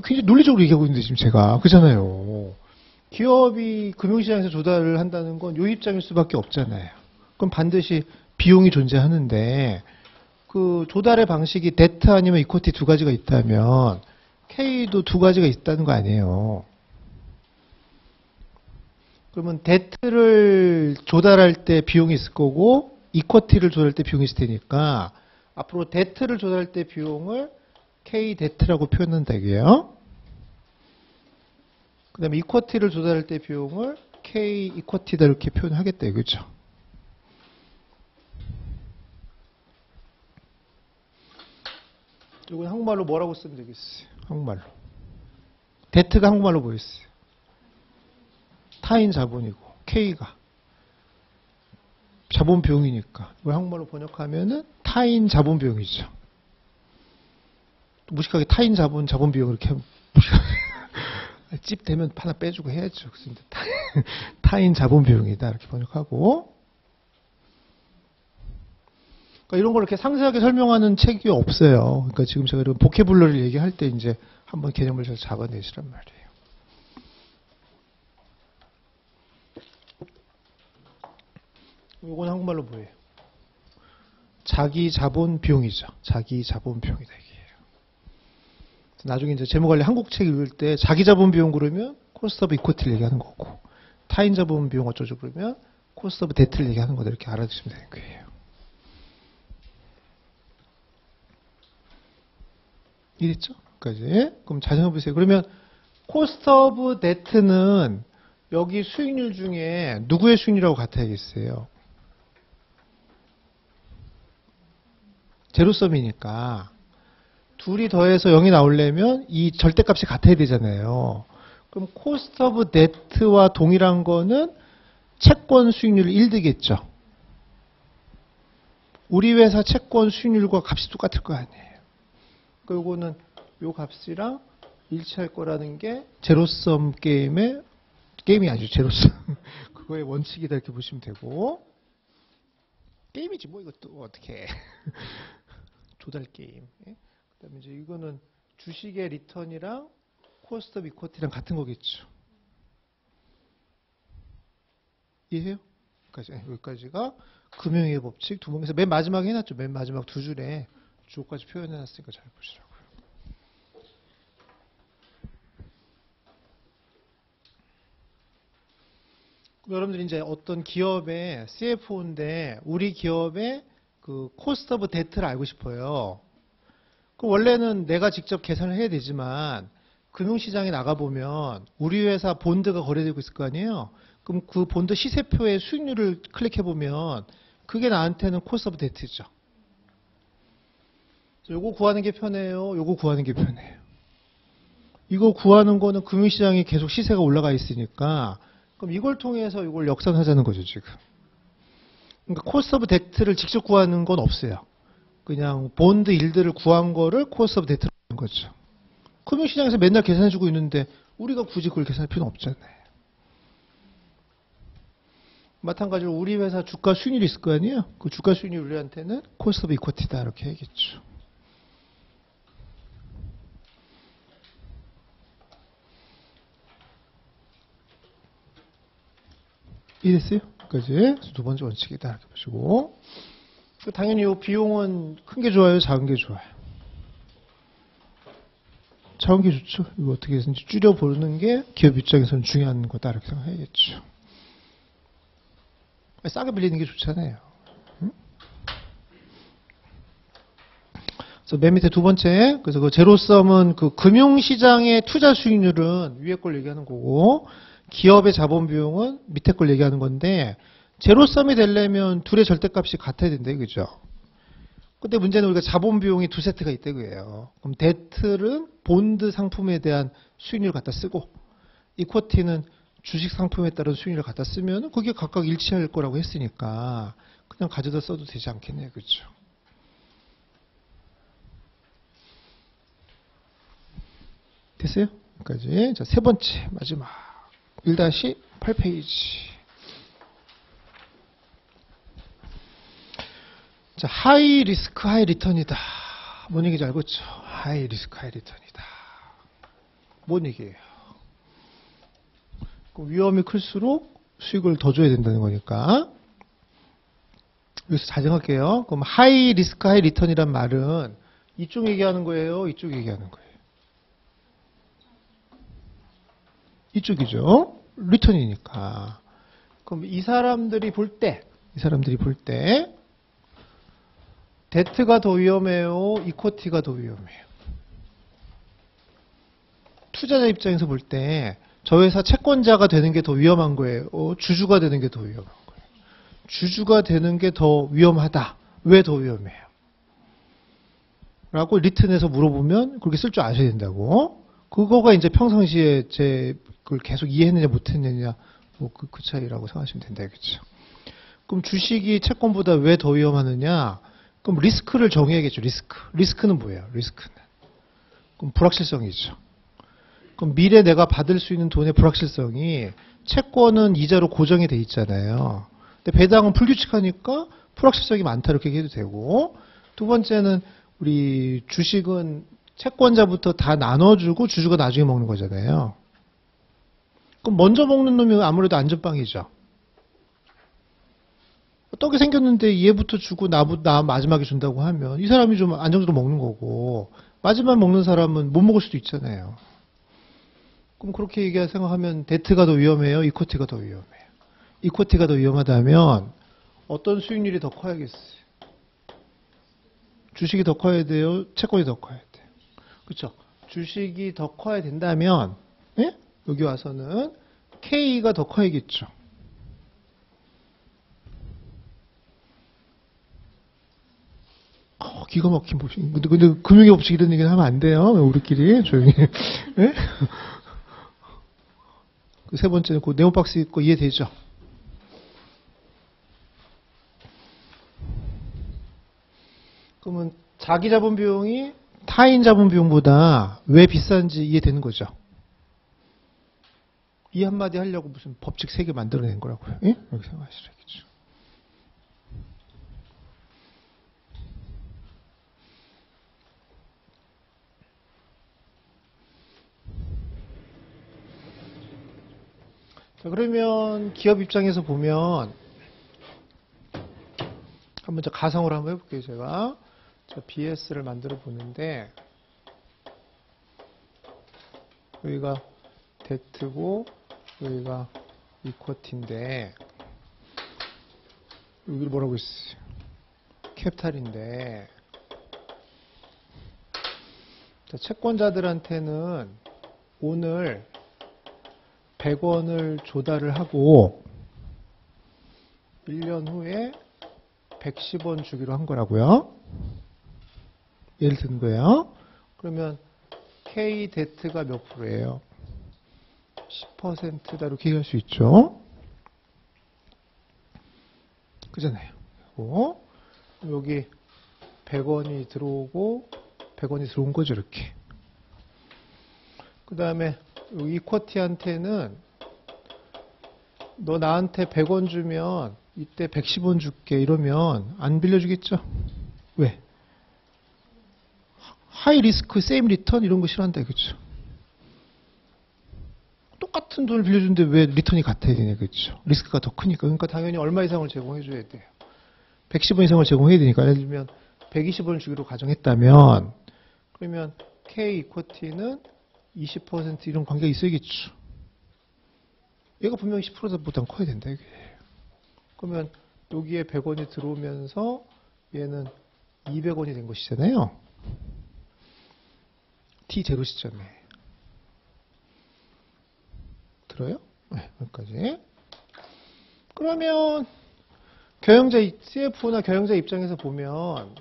굉장히 논리적으로 얘기하고 있는데 지금 제가 그잖아요. 기업이 금융시장에서 조달을 한다는 건 요 입장일 수밖에 없잖아요. 그럼 반드시 비용이 존재하는데 그 조달의 방식이 데트 아니면 이쿼티 두 가지가 있다면 K도 두 가지가 있다는 거 아니에요. 그러면 데트를 조달할 때 비용이 있을 거고 이쿼티를 조달할 때 비용이 있을 테니까 앞으로 데트를 조달할 때 비용을 K 데트라고 표현한다 이게요. 그 다음에 이쿼티를 조달할 때 비용을 K 이쿼티다 이렇게 표현하겠다 이거죠. 이건 한국말로 뭐라고 쓰면 되겠어요? 한국말로. 데트가 한국말로 뭐였어요? 타인 자본이고 K가 자본 비용이니까 이걸 한국말로 번역하면은 타인 자본 비용이죠. 무식하게 타인 자본 비용 이렇게 찝 되면 하나 빼주고 해야죠. 그래서 타인 자본 비용이다 이렇게 번역하고. 그러니까 이런 걸 이렇게 상세하게 설명하는 책이 없어요. 그러니까 지금 제가 이런 보케블러리를 얘기할 때 이제 한번 개념을 잘 잡아내시란 말이에요. 이건 한국말로 뭐예요? 자기 자본 비용이죠. 자기 자본 비용이다 이게요. 나중에 이제 제목 관리 한국 책 읽을 때 자기 자본 비용 그러면 코스트 오브 이쿼티를 얘기하는 거고 타인 자본 비용 어쩌죠 그러면 코스트 오브 데트를 얘기하는 거다 이렇게 알아두시면 되는 거예요. 이랬죠? 까지. 그럼 잘 생각해 보세요. 그러면 코스트 오브 데트는 여기 수익률 중에 누구의 수익률하고 같아야겠어요? 제로섬이니까 둘이 더해서 0이 나오려면 이 절대값이 같아야 되잖아요. 그럼 코스트 오브 데트와 동일한 거는 채권 수익률 1되겠죠. 우리 회사 채권 수익률과 값이 똑같을 거 아니에요. 그리고는 요 값이랑 일치할 거라는 게 제로섬 게임이 아니죠. 제로섬. 그거의 원칙이다 이렇게 보시면 되고. 게임이지 뭐 이것도 어떻게 조달 게임. 그 다음에 이제 이거는 주식의 리턴이랑 코스트 오브 이쿼티랑 같은 거겠죠. 이해해요? 여기까지가 금융의 법칙 두 번에서 맨 마지막에 해놨죠. 맨 마지막 두 줄에 주어까지 표현해놨으니까 잘 보시라고요. 여러분들이 이제 어떤 기업의 CFO인데 우리 기업의 그 코스트 오브 데트를 알고 싶어요. 그 원래는 내가 직접 계산을 해야 되지만 금융시장에 나가보면 우리 회사 본드가 거래되고 있을 거 아니에요. 그럼 그 본드 시세표의 수익률을 클릭해보면 그게 나한테는 코스트 오브 데트죠. 요거 구하는 게 편해요. 요거 구하는 게 편해요. 이거 구하는 거는 금융시장에 계속 시세가 올라가 있으니까 그럼 이걸 통해서 이걸 역산하자는 거죠, 지금. 그러니까 코스트 오브 데트를 직접 구하는 건 없어요. 그냥 본드 일들을 구한 거를 코스트 오브 데트로 하는 거죠. 금융시장에서 맨날 계산해주고 있는데 우리가 굳이 그걸 계산할 필요는 없잖아요. 마찬가지로 우리 회사 주가 수익률이 있을 거 아니에요? 그 주가 수익률 우리한테는 코스트 오브 이쿼티다 이렇게 해야겠죠. 이랬어요? 까지 두 번째 원칙이다 이렇게 보시고 당연히 이 비용은 큰 게 좋아요? 작은 게 좋아요? 작은 게 좋죠. 이거 어떻게 해서든지 줄여보는 게 기업 입장에서는 중요한 거다 이렇게 생각해야겠죠. 싸게 빌리는 게 좋잖아요. 응? 그래서 맨 밑에 두 번째, 그래서 그 제로섬은 그 금융시장의 투자 수익률은 위에 걸 얘기하는 거고 기업의 자본 비용은 밑에 걸 얘기하는 건데 제로섬이 되려면 둘의 절대값이 같아야 된다 그죠? 근데 문제는 우리가 자본 비용이 두 세트가 있다고요. 그럼 데트는 본드 상품에 대한 수익률을 갖다 쓰고 이쿼티는 주식 상품에 따른 수익률을 갖다 쓰면 그게 각각 일치할 거라고 했으니까 그냥 가져다 써도 되지 않겠네요. 그죠? 됐어요? 여기까지. 자, 세 번째, 마지막. 1-8페이지. 자, 하이 리스크, 하이 리턴이다. 뭔 얘기인지 알고 있죠? 하이 리스크, 하이 리턴이다. 뭔 얘기예요? 위험이 클수록 수익을 더 줘야 된다는 거니까. 여기서 자정할게요. 그럼 하이 리스크, 하이 리턴이란 말은 이쪽 얘기하는 거예요? 이쪽 얘기하는 거예요? 이쪽이죠. 리턴이니까. 그럼 이 사람들이 볼 때, 데트가 더 위험해요? 이코티가 더 위험해요? 투자자 입장에서 볼 때 저 회사 채권자가 되는 게 더 위험한 거예요? 주주가 되는 게 더 위험한 거예요? 주주가 되는 게 더 위험하다. 왜 더 위험해요? 라고 리튼에서 물어보면 그렇게 쓸 줄 아셔야 된다고. 그거가 이제 평상시에 그걸 계속 이해했느냐 못했느냐 그 차이라고 생각하시면 된다 이거죠. 그럼 주식이 채권보다 왜 더 위험하느냐? 그럼 리스크를 정해야겠죠. 리스크는 뭐예요? 리스크는 그럼 불확실성이죠. 그럼 미래 내가 받을 수 있는 돈의 불확실성이 채권은 이자로 고정이 돼 있잖아요. 근데 배당은 불규칙하니까 불확실성이 많다 이렇게 얘기해도 되고, 두 번째는 우리 주식은 채권자부터 다 나눠주고 주주가 나중에 먹는 거잖아요. 그럼 먼저 먹는 놈이 아무래도 안전빵이죠. 떡이 생겼는데 얘부터 주고 나 마지막에 준다고 하면 이 사람이 좀 안정적으로 먹는 거고, 마지막 먹는 사람은 못 먹을 수도 있잖아요. 그럼 그렇게 생각하면 데트가 더 위험해요? 이코티가 더 위험해요? 이코티가 더 위험하다면 어떤 수익률이 더 커야겠어요? 주식이 더 커야 돼요? 채권이 더 커야 돼요? 그렇죠? 주식이 더 커야 된다면 예? 여기 와서는 K가 더 커야겠죠. 기가 막힌 법칙. 근데 금융의 법칙 이런 얘기는 하면 안 돼요. 우리끼리 조용히. 예? 그 세 번째는 그 네모박스 있고 이해되죠? 그러면 자기 자본 비용이 타인 자본 비용보다 왜 비싼지 이해되는 거죠? 이 한마디 하려고 무슨 법칙 3개 만들어낸 거라고요. 예? 이렇게 생각하시겠죠. 자, 그러면 기업 입장에서 보면 한번 가상으로 한번 해볼게요. 제가 BS를 만들어 보는데 여기가 데트고 여기가 이코티인데 여기 뭐라고 있어요? 캡탈인데 자, 채권자들한테는 오늘 100원을 조달을 하고 1년 후에 110원 주기로 한 거라고요. 예를 든 거예요. 그러면 K 데트가 몇 프로예요? 10%다 이렇게 얘기할 수 있죠. 그잖아요. 그리고 여기 100원이 들어오고 100원이 들어온 거죠. 이렇게. 그 다음에 이코티한테는 너 나한테 100원 주면 이때 110원 줄게 이러면 안 빌려주겠죠? 왜? 하이 리스크, 세임 리턴 이런 거 싫어한다 이거죠. 똑같은 돈을 빌려주는데 왜 리턴이 같아야 되냐 그렇죠. 리스크가 더 크니까. 그러니까 당연히 얼마 이상을 제공해 줘야 돼요. 110원 이상을 제공해야 되니까. 예를 들면 120원을 주기로 가정했다면 그러면 K 이코티는 20% 이런 관계가 있어야겠죠. 얘가 분명히 10%보다 커야 된다 이게. 그러면 여기에 100원이 들어오면서 얘는 200원이 된 것이잖아요. T0 시점에. 들어요? 네, 여기까지. 그러면 경영자, CFO나 경영자 입장에서 보면 요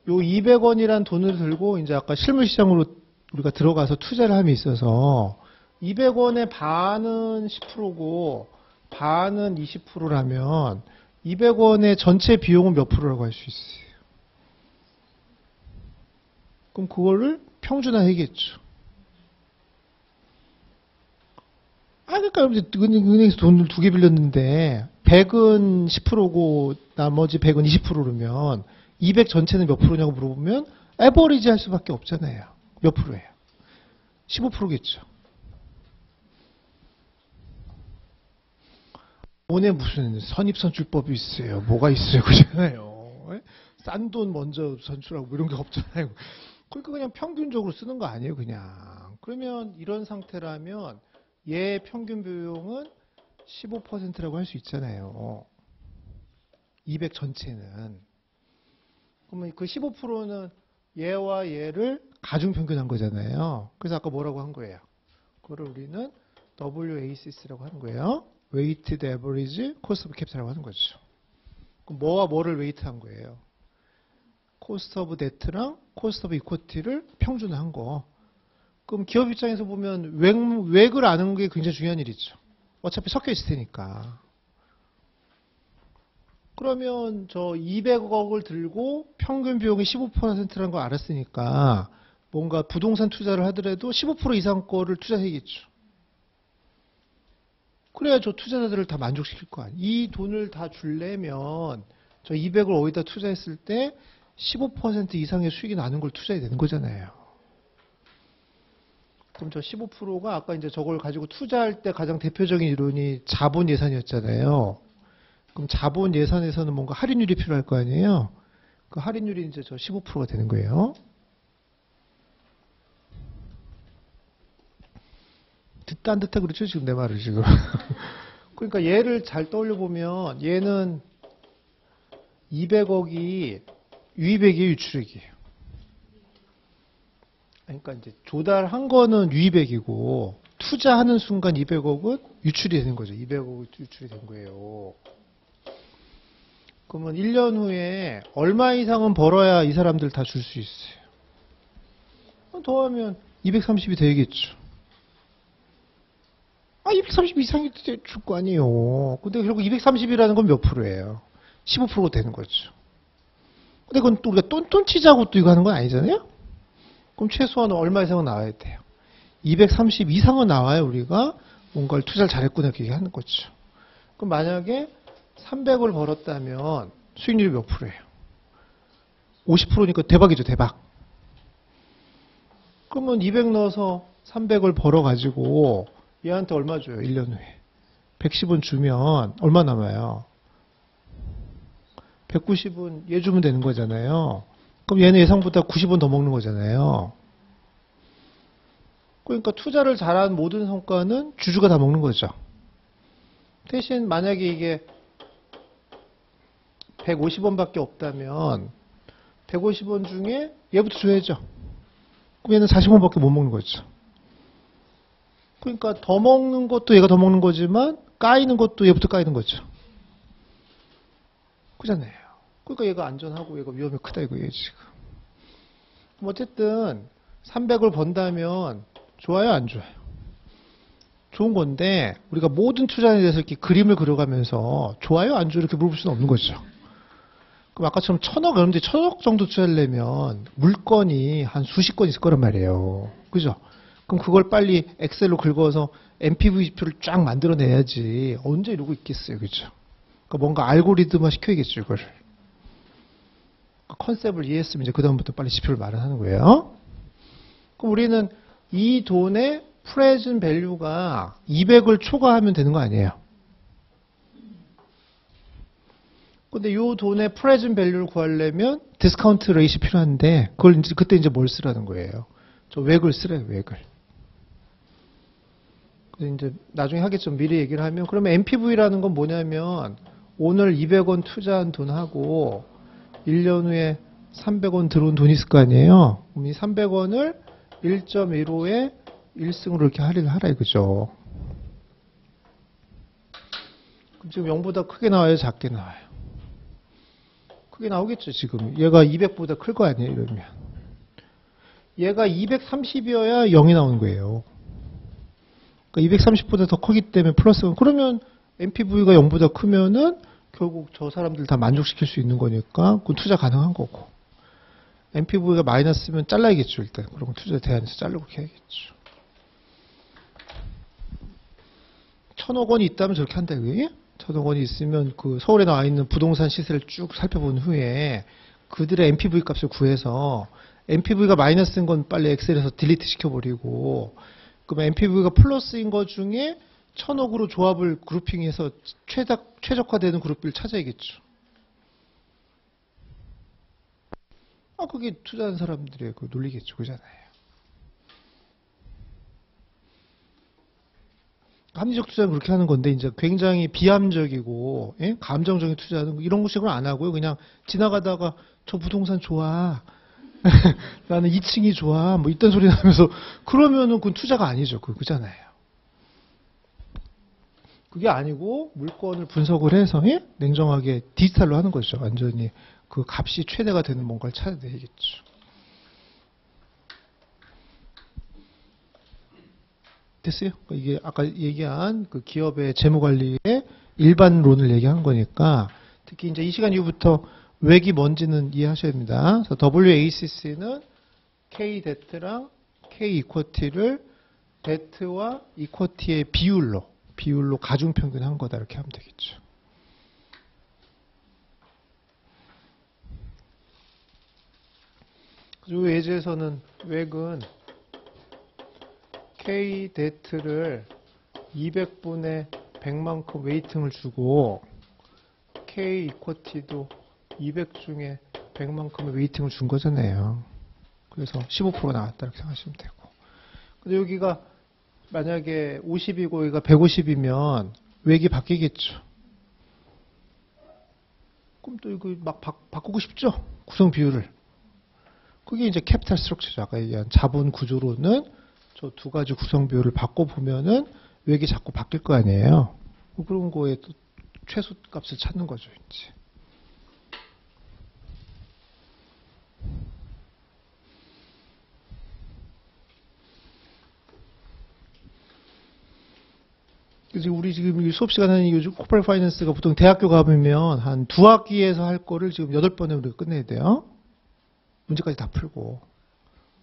200원이란 돈을 들고 이제 아까 실물시장으로 우리가 들어가서 투자를 함에 있어서 200원의 반은 10%고 반은 20%라면 200원의 전체 비용은 몇 프로라고 할 수 있어요? 그럼 그거를 평준화해야겠죠. 은행에서 돈을 2개 빌렸는데 100은 10%고 나머지 100은 20%라면 200 전체는 몇 프로냐고 물어보면 에버리지 할 수밖에 없잖아요. 몇 프로예요? 15%겠죠. 돈에 무슨 선입선출법이 있어요. 뭐가 있어요. 그러잖아요. 싼 돈 먼저 선출하고 뭐 이런 게 없잖아요. 그러니까 그냥 평균적으로 쓰는 거 아니에요. 그냥. 그러면 이런 상태라면 얘 평균 비용은 15%라고 할 수 있잖아요. 200 전체는. 그러면 그 15%는 얘와 얘를 가중평균한 거잖아요. 그래서 아까 뭐라고 한 거예요? 그걸 우리는 WACC라고 하는 거예요. Weighted Average Cost of Capital이라고 하는 거죠. 그럼 뭐와 뭐를 웨이트한 거예요? Cost of Debt랑 Cost of Equity를 평준화한 거. 그럼 기업 입장에서 보면 웩을 아는 게 굉장히 중요한 일이죠. 어차피 섞여 있을 테니까. 그러면 저 200억을 들고 평균 비용이 15%라는 걸 알았으니까 뭔가 부동산 투자를 하더라도 15% 이상 거를 투자해야겠죠. 그래야 저 투자자들을 다 만족시킬 거 아니에요. 이 돈을 다 줄려면 저 200을 어디다 투자했을 때 15% 이상의 수익이 나는 걸 투자해야 되는 거잖아요. 그럼 저 15%가 아까 이제 저걸 가지고 투자할 때 가장 대표적인 이론이 자본 예산이었잖아요. 그럼 자본 예산에서는 뭔가 할인율이 필요할 거 아니에요. 그 할인율이 이제 저 15%가 되는 거예요. 듣다 안 듣다 그렇죠, 지금 내 말을 지금. 그러니까 얘를 잘 떠올려 보면 얘는 200억이 유입액이에요, 유출액이에요. 그러니까 이제 조달한 거는 유입액이고 투자하는 순간 200억은 유출이 되는 거죠. 200억이 유출이 된 거예요. 그러면 1년 후에 얼마 이상은 벌어야 이 사람들 다 줄 수 있어요. 더하면 230이 되겠죠. 230 이상이 줄 거 아니에요. 근데 결국 230이라는 건 몇 프로예요? 15%가 되는 거죠. 근데 그건 또 우리가 똔똔 치자고 또 이거 하는 건 아니잖아요? 그럼 최소한 얼마 이상은 나와야 돼요? 230 이상은 나와야 우리가 뭔가를 투자를 잘했구나 이렇게 하는 거죠. 그럼 만약에 300을 벌었다면 수익률이 몇 프로예요? 50%니까 대박이죠, 대박. 그러면 200 넣어서 300을 벌어가지고 얘한테 얼마 줘요? 1년 후에. 110원 주면 얼마 남아요? 190원 얘 주면 되는 거잖아요. 그럼 얘는 예상보다 90원 더 먹는 거잖아요. 그러니까 투자를 잘한 모든 성과는 주주가 다 먹는 거죠. 대신 만약에 이게 150원밖에 없다면 150원 중에 얘부터 줘야죠. 그럼 얘는 40원밖에 못 먹는 거죠. 그러니까 더 먹는 것도 얘가 더 먹는 거지만 까이는 것도 얘부터 까이는 거죠. 그잖아요. 그러니까 얘가 안전하고 얘가 위험이 크다 이거예요 지금. 그럼 어쨌든 300을 번다면 좋아요 안 좋아요? 좋은 건데 우리가 모든 투자에 대해서 이렇게 그림을 그려가면서 좋아요 안 좋아요 이렇게 물어볼 수는 없는 거죠. 그럼 아까처럼 1000억 그런데 1000억 정도 투자하려면 물건이 한 수십 건 있을 거란 말이에요. 그죠? 그럼 그걸 빨리 엑셀로 긁어서 NPV표를 쫙 만들어내야지 언제 이러고 있겠어요. 그죠? 그러니까 뭔가 알고리즘화 시켜야겠죠. 이걸. 컨셉을 이해했으면 이제 그다음부터 빨리 지표를 마련하는 거예요. 그럼 우리는 이 돈의 프레젠트 밸류가 200을 초과하면 되는 거 아니에요. 근데 이 돈의 프레젠트 밸류를 구하려면 디스카운트 레이시 필요한데 그걸 이제 그때 이제 뭘 쓰라는 거예요. 저 웩을 쓰래요. 웩을. 이제 나중에 하겠죠. 미리 얘기를 하면 그러면 NPV라는 건 뭐냐면 오늘 200원 투자한 돈하고 1년 후에 300원 들어온 돈이 있을 거 아니에요. 그럼 이 300원을 1.15에 1승으로 이렇게 할인을 하라 이거죠. 그럼 지금 0보다 크게 나와요? 작게 나와요? 크게 나오겠죠. 지금 얘가 200보다 클 거 아니에요. 이러면 얘가 230이어야 0이 나오는 거예요. 그러니까 230보다 더 크기 때문에 플러스가 그러면 NPV가 0보다 크면은 결국 저 사람들 다 만족시킬 수 있는 거니까 그건 투자 가능한 거고 NPV가 마이너스면 잘라야겠죠. 일단 그러면 투자 대안에서 자르고 해야겠죠. 천억 원이 있다면 저렇게 한다 이거예요? 천억 원이 있으면 그 서울에 나와 있는 부동산 시세를 쭉 살펴본 후에 그들의 NPV 값을 구해서 NPV가 마이너스인 건 빨리 엑셀에서 딜리트 시켜버리고 그러면 NPV가 플러스인 것 중에 천억으로 조합을 그룹핑해서 최적화되는 그룹비를 찾아야겠죠. 그게 투자한 사람들의 그 논리겠죠. 그잖아요. 합리적 투자는 그렇게 하는 건데, 이제 굉장히 비함적이고, 예? 감정적인 투자는 이런 식으로 안 하고요. 그냥 지나가다가 저 부동산 좋아. 나는 2층이 좋아. 뭐 이딴 소리 나면서, 그러면은 그건 투자가 아니죠. 그잖아요. 그게 아니고, 물건을 분석을 해서, 예? 냉정하게 디지털로 하는 거죠. 완전히 그 값이 최대가 되는 뭔가를 찾아내야겠죠. 됐어요? 이게 아까 얘기한 그 기업의 재무관리의 일반론을 얘기한 거니까 특히 이제 이 시간 이후부터 웩이 뭔지는 이해하셔야 됩니다. 그래서 WACC는 K 데트랑 K 이쿼티를 데트와 이쿼티의 비율로 가중평균한 거다 이렇게 하면 되겠죠. 그리고 예제에서는 웩은 K 데트를 200분의 100만큼 웨이팅을 주고 K 이쿼티도 200 중에 100만큼의 웨이팅을 준 거잖아요. 그래서 15% 나왔다 이렇게 생각하시면 되고. 근데 여기가 만약에 50이고 여기가 150이면 웩이 바뀌겠죠. 그럼 또 이거 막 바꾸고 싶죠? 구성 비율을. 그게 이제 캐피탈 스트럭처죠. 아까 얘기한 자본 구조로는 저 두 가지 구성 비율을 바꿔보면은 웩이 자꾸 바뀔 거 아니에요. 그런 거에 또 최소 값을 찾는 거죠, 이제. 그래서 우리 지금 수업 시간에는 요즘 코퍼레이트 파이낸스가 보통 대학교 가보면 한 2학기에서 할 거를 지금 8번에 우리가 끝내야 돼요. 문제까지 다 풀고.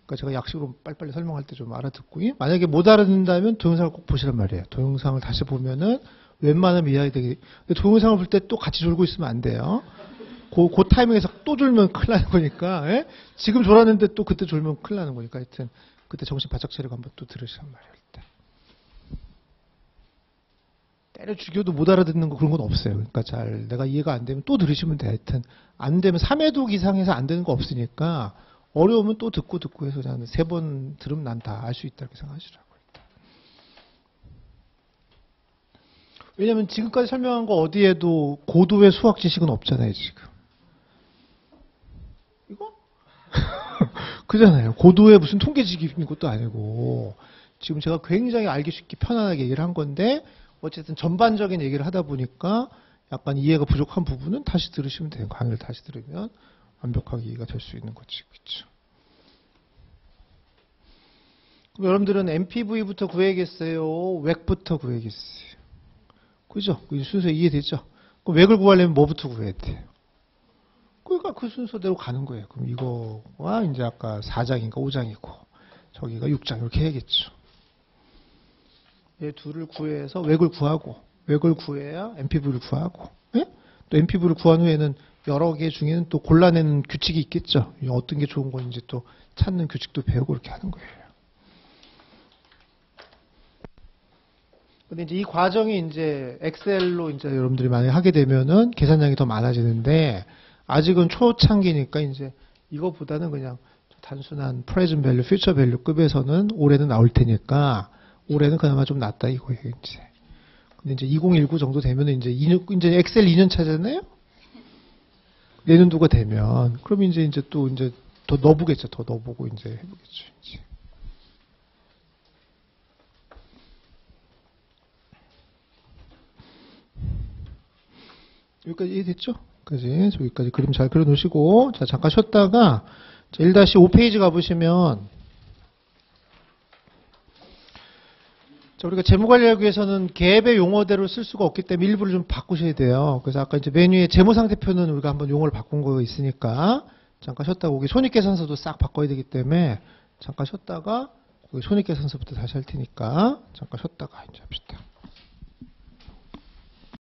그러니까 제가 약식으로 빨리빨리 설명할 때 좀 알아듣고, 만약에 못 알아듣는다면 동영상을 꼭 보시란 말이에요. 동영상을 다시 보면은 웬만하면 이해하게 되게. 동영상을 볼 때 또 같이 졸고 있으면 안 돼요. 그 타이밍에서 또 졸면 큰일 나는 거니까, 예? 지금 졸았는데 또 그때 졸면 큰일 나는 거니까, 하여튼, 그때 정신 바짝 차리고 한번 또 들으시란 말이에요, 일단. 때려 죽여도 못 알아듣는 거 그런 건 없어요. 그러니까 내가 이해가 안 되면 또 들으시면 돼. 하여튼, 안 되면 3회독 이상해서 안 되는 거 없으니까, 어려우면 또 듣고 해서 그냥 3번 들으면 난 다 알 수 있다 이렇게 생각하시라고. 왜냐면 지금까지 설명한 거 어디에도 고도의 수학 지식은 없잖아요, 지금. 이거? 그잖아요. 고도의 무슨 통계 지식인 것도 아니고. 지금 제가 굉장히 알기 쉽게 편안하게 얘기를 한 건데, 어쨌든 전반적인 얘기를 하다 보니까 약간 이해가 부족한 부분은 다시 들으시면 돼요. 강의를 다시 들으면 완벽하게 이해가 될 수 있는 거지. 그렇죠? 그럼 여러분들은 NPV부터 구해야겠어요? 웩부터 구해야겠어요? 그죠? 그 순서 이해되죠? 그럼 웩을 구하려면 뭐부터 구해야 돼요? 그러니까 그 순서대로 가는 거예요. 그럼 이거와 이제 아까 4장인가 5장이고 저기가 6장 이렇게 해야겠죠. 얘 둘을 구해서 웩을 구하고 웩을 구해야 NPV를 구하고, 예? 또 NPV를 구한 후에는 여러 개 중에는 또 골라내는 규칙이 있겠죠. 어떤 게 좋은 건지 또 찾는 규칙도 배우고 이렇게 하는 거예요. 근데 이제 이 과정이 이제 엑셀로 이제 여러분들이 만약에 하게 되면은 계산량이 더 많아지는데 아직은 초창기니까 이제 이거보다는 그냥 단순한 present value, future value 급에서는 올해는 나올 테니까 올해는 그나마 좀 낫다 이거예요, 이제. 근데 이제 2019 정도 되면은 이제 엑셀 2년 차잖아요? 내년도가 되면. 그럼 이제 또 이제 더 넣어보겠죠. 더 넣어보고 이제 해보겠죠, 이제. 여기까지 이해됐죠? 여기까지 그림 잘 그려놓으시고, 자, 잠깐 쉬었다가, 1-5페이지 가보시면, 자, 우리가 재무관리하기 위해서는 갭의 용어대로 쓸 수가 없기 때문에 일부를 좀 바꾸셔야 돼요. 그래서 아까 이제 메뉴에 재무상태표는 우리가 한번 용어를 바꾼 거 있으니까, 잠깐 쉬었다가, 거기 손익계산서도 싹 바꿔야 되기 때문에, 잠깐 쉬었다가, 거기 손익계산서부터 다시 할 테니까, 잠깐 쉬었다가 이제 합시다.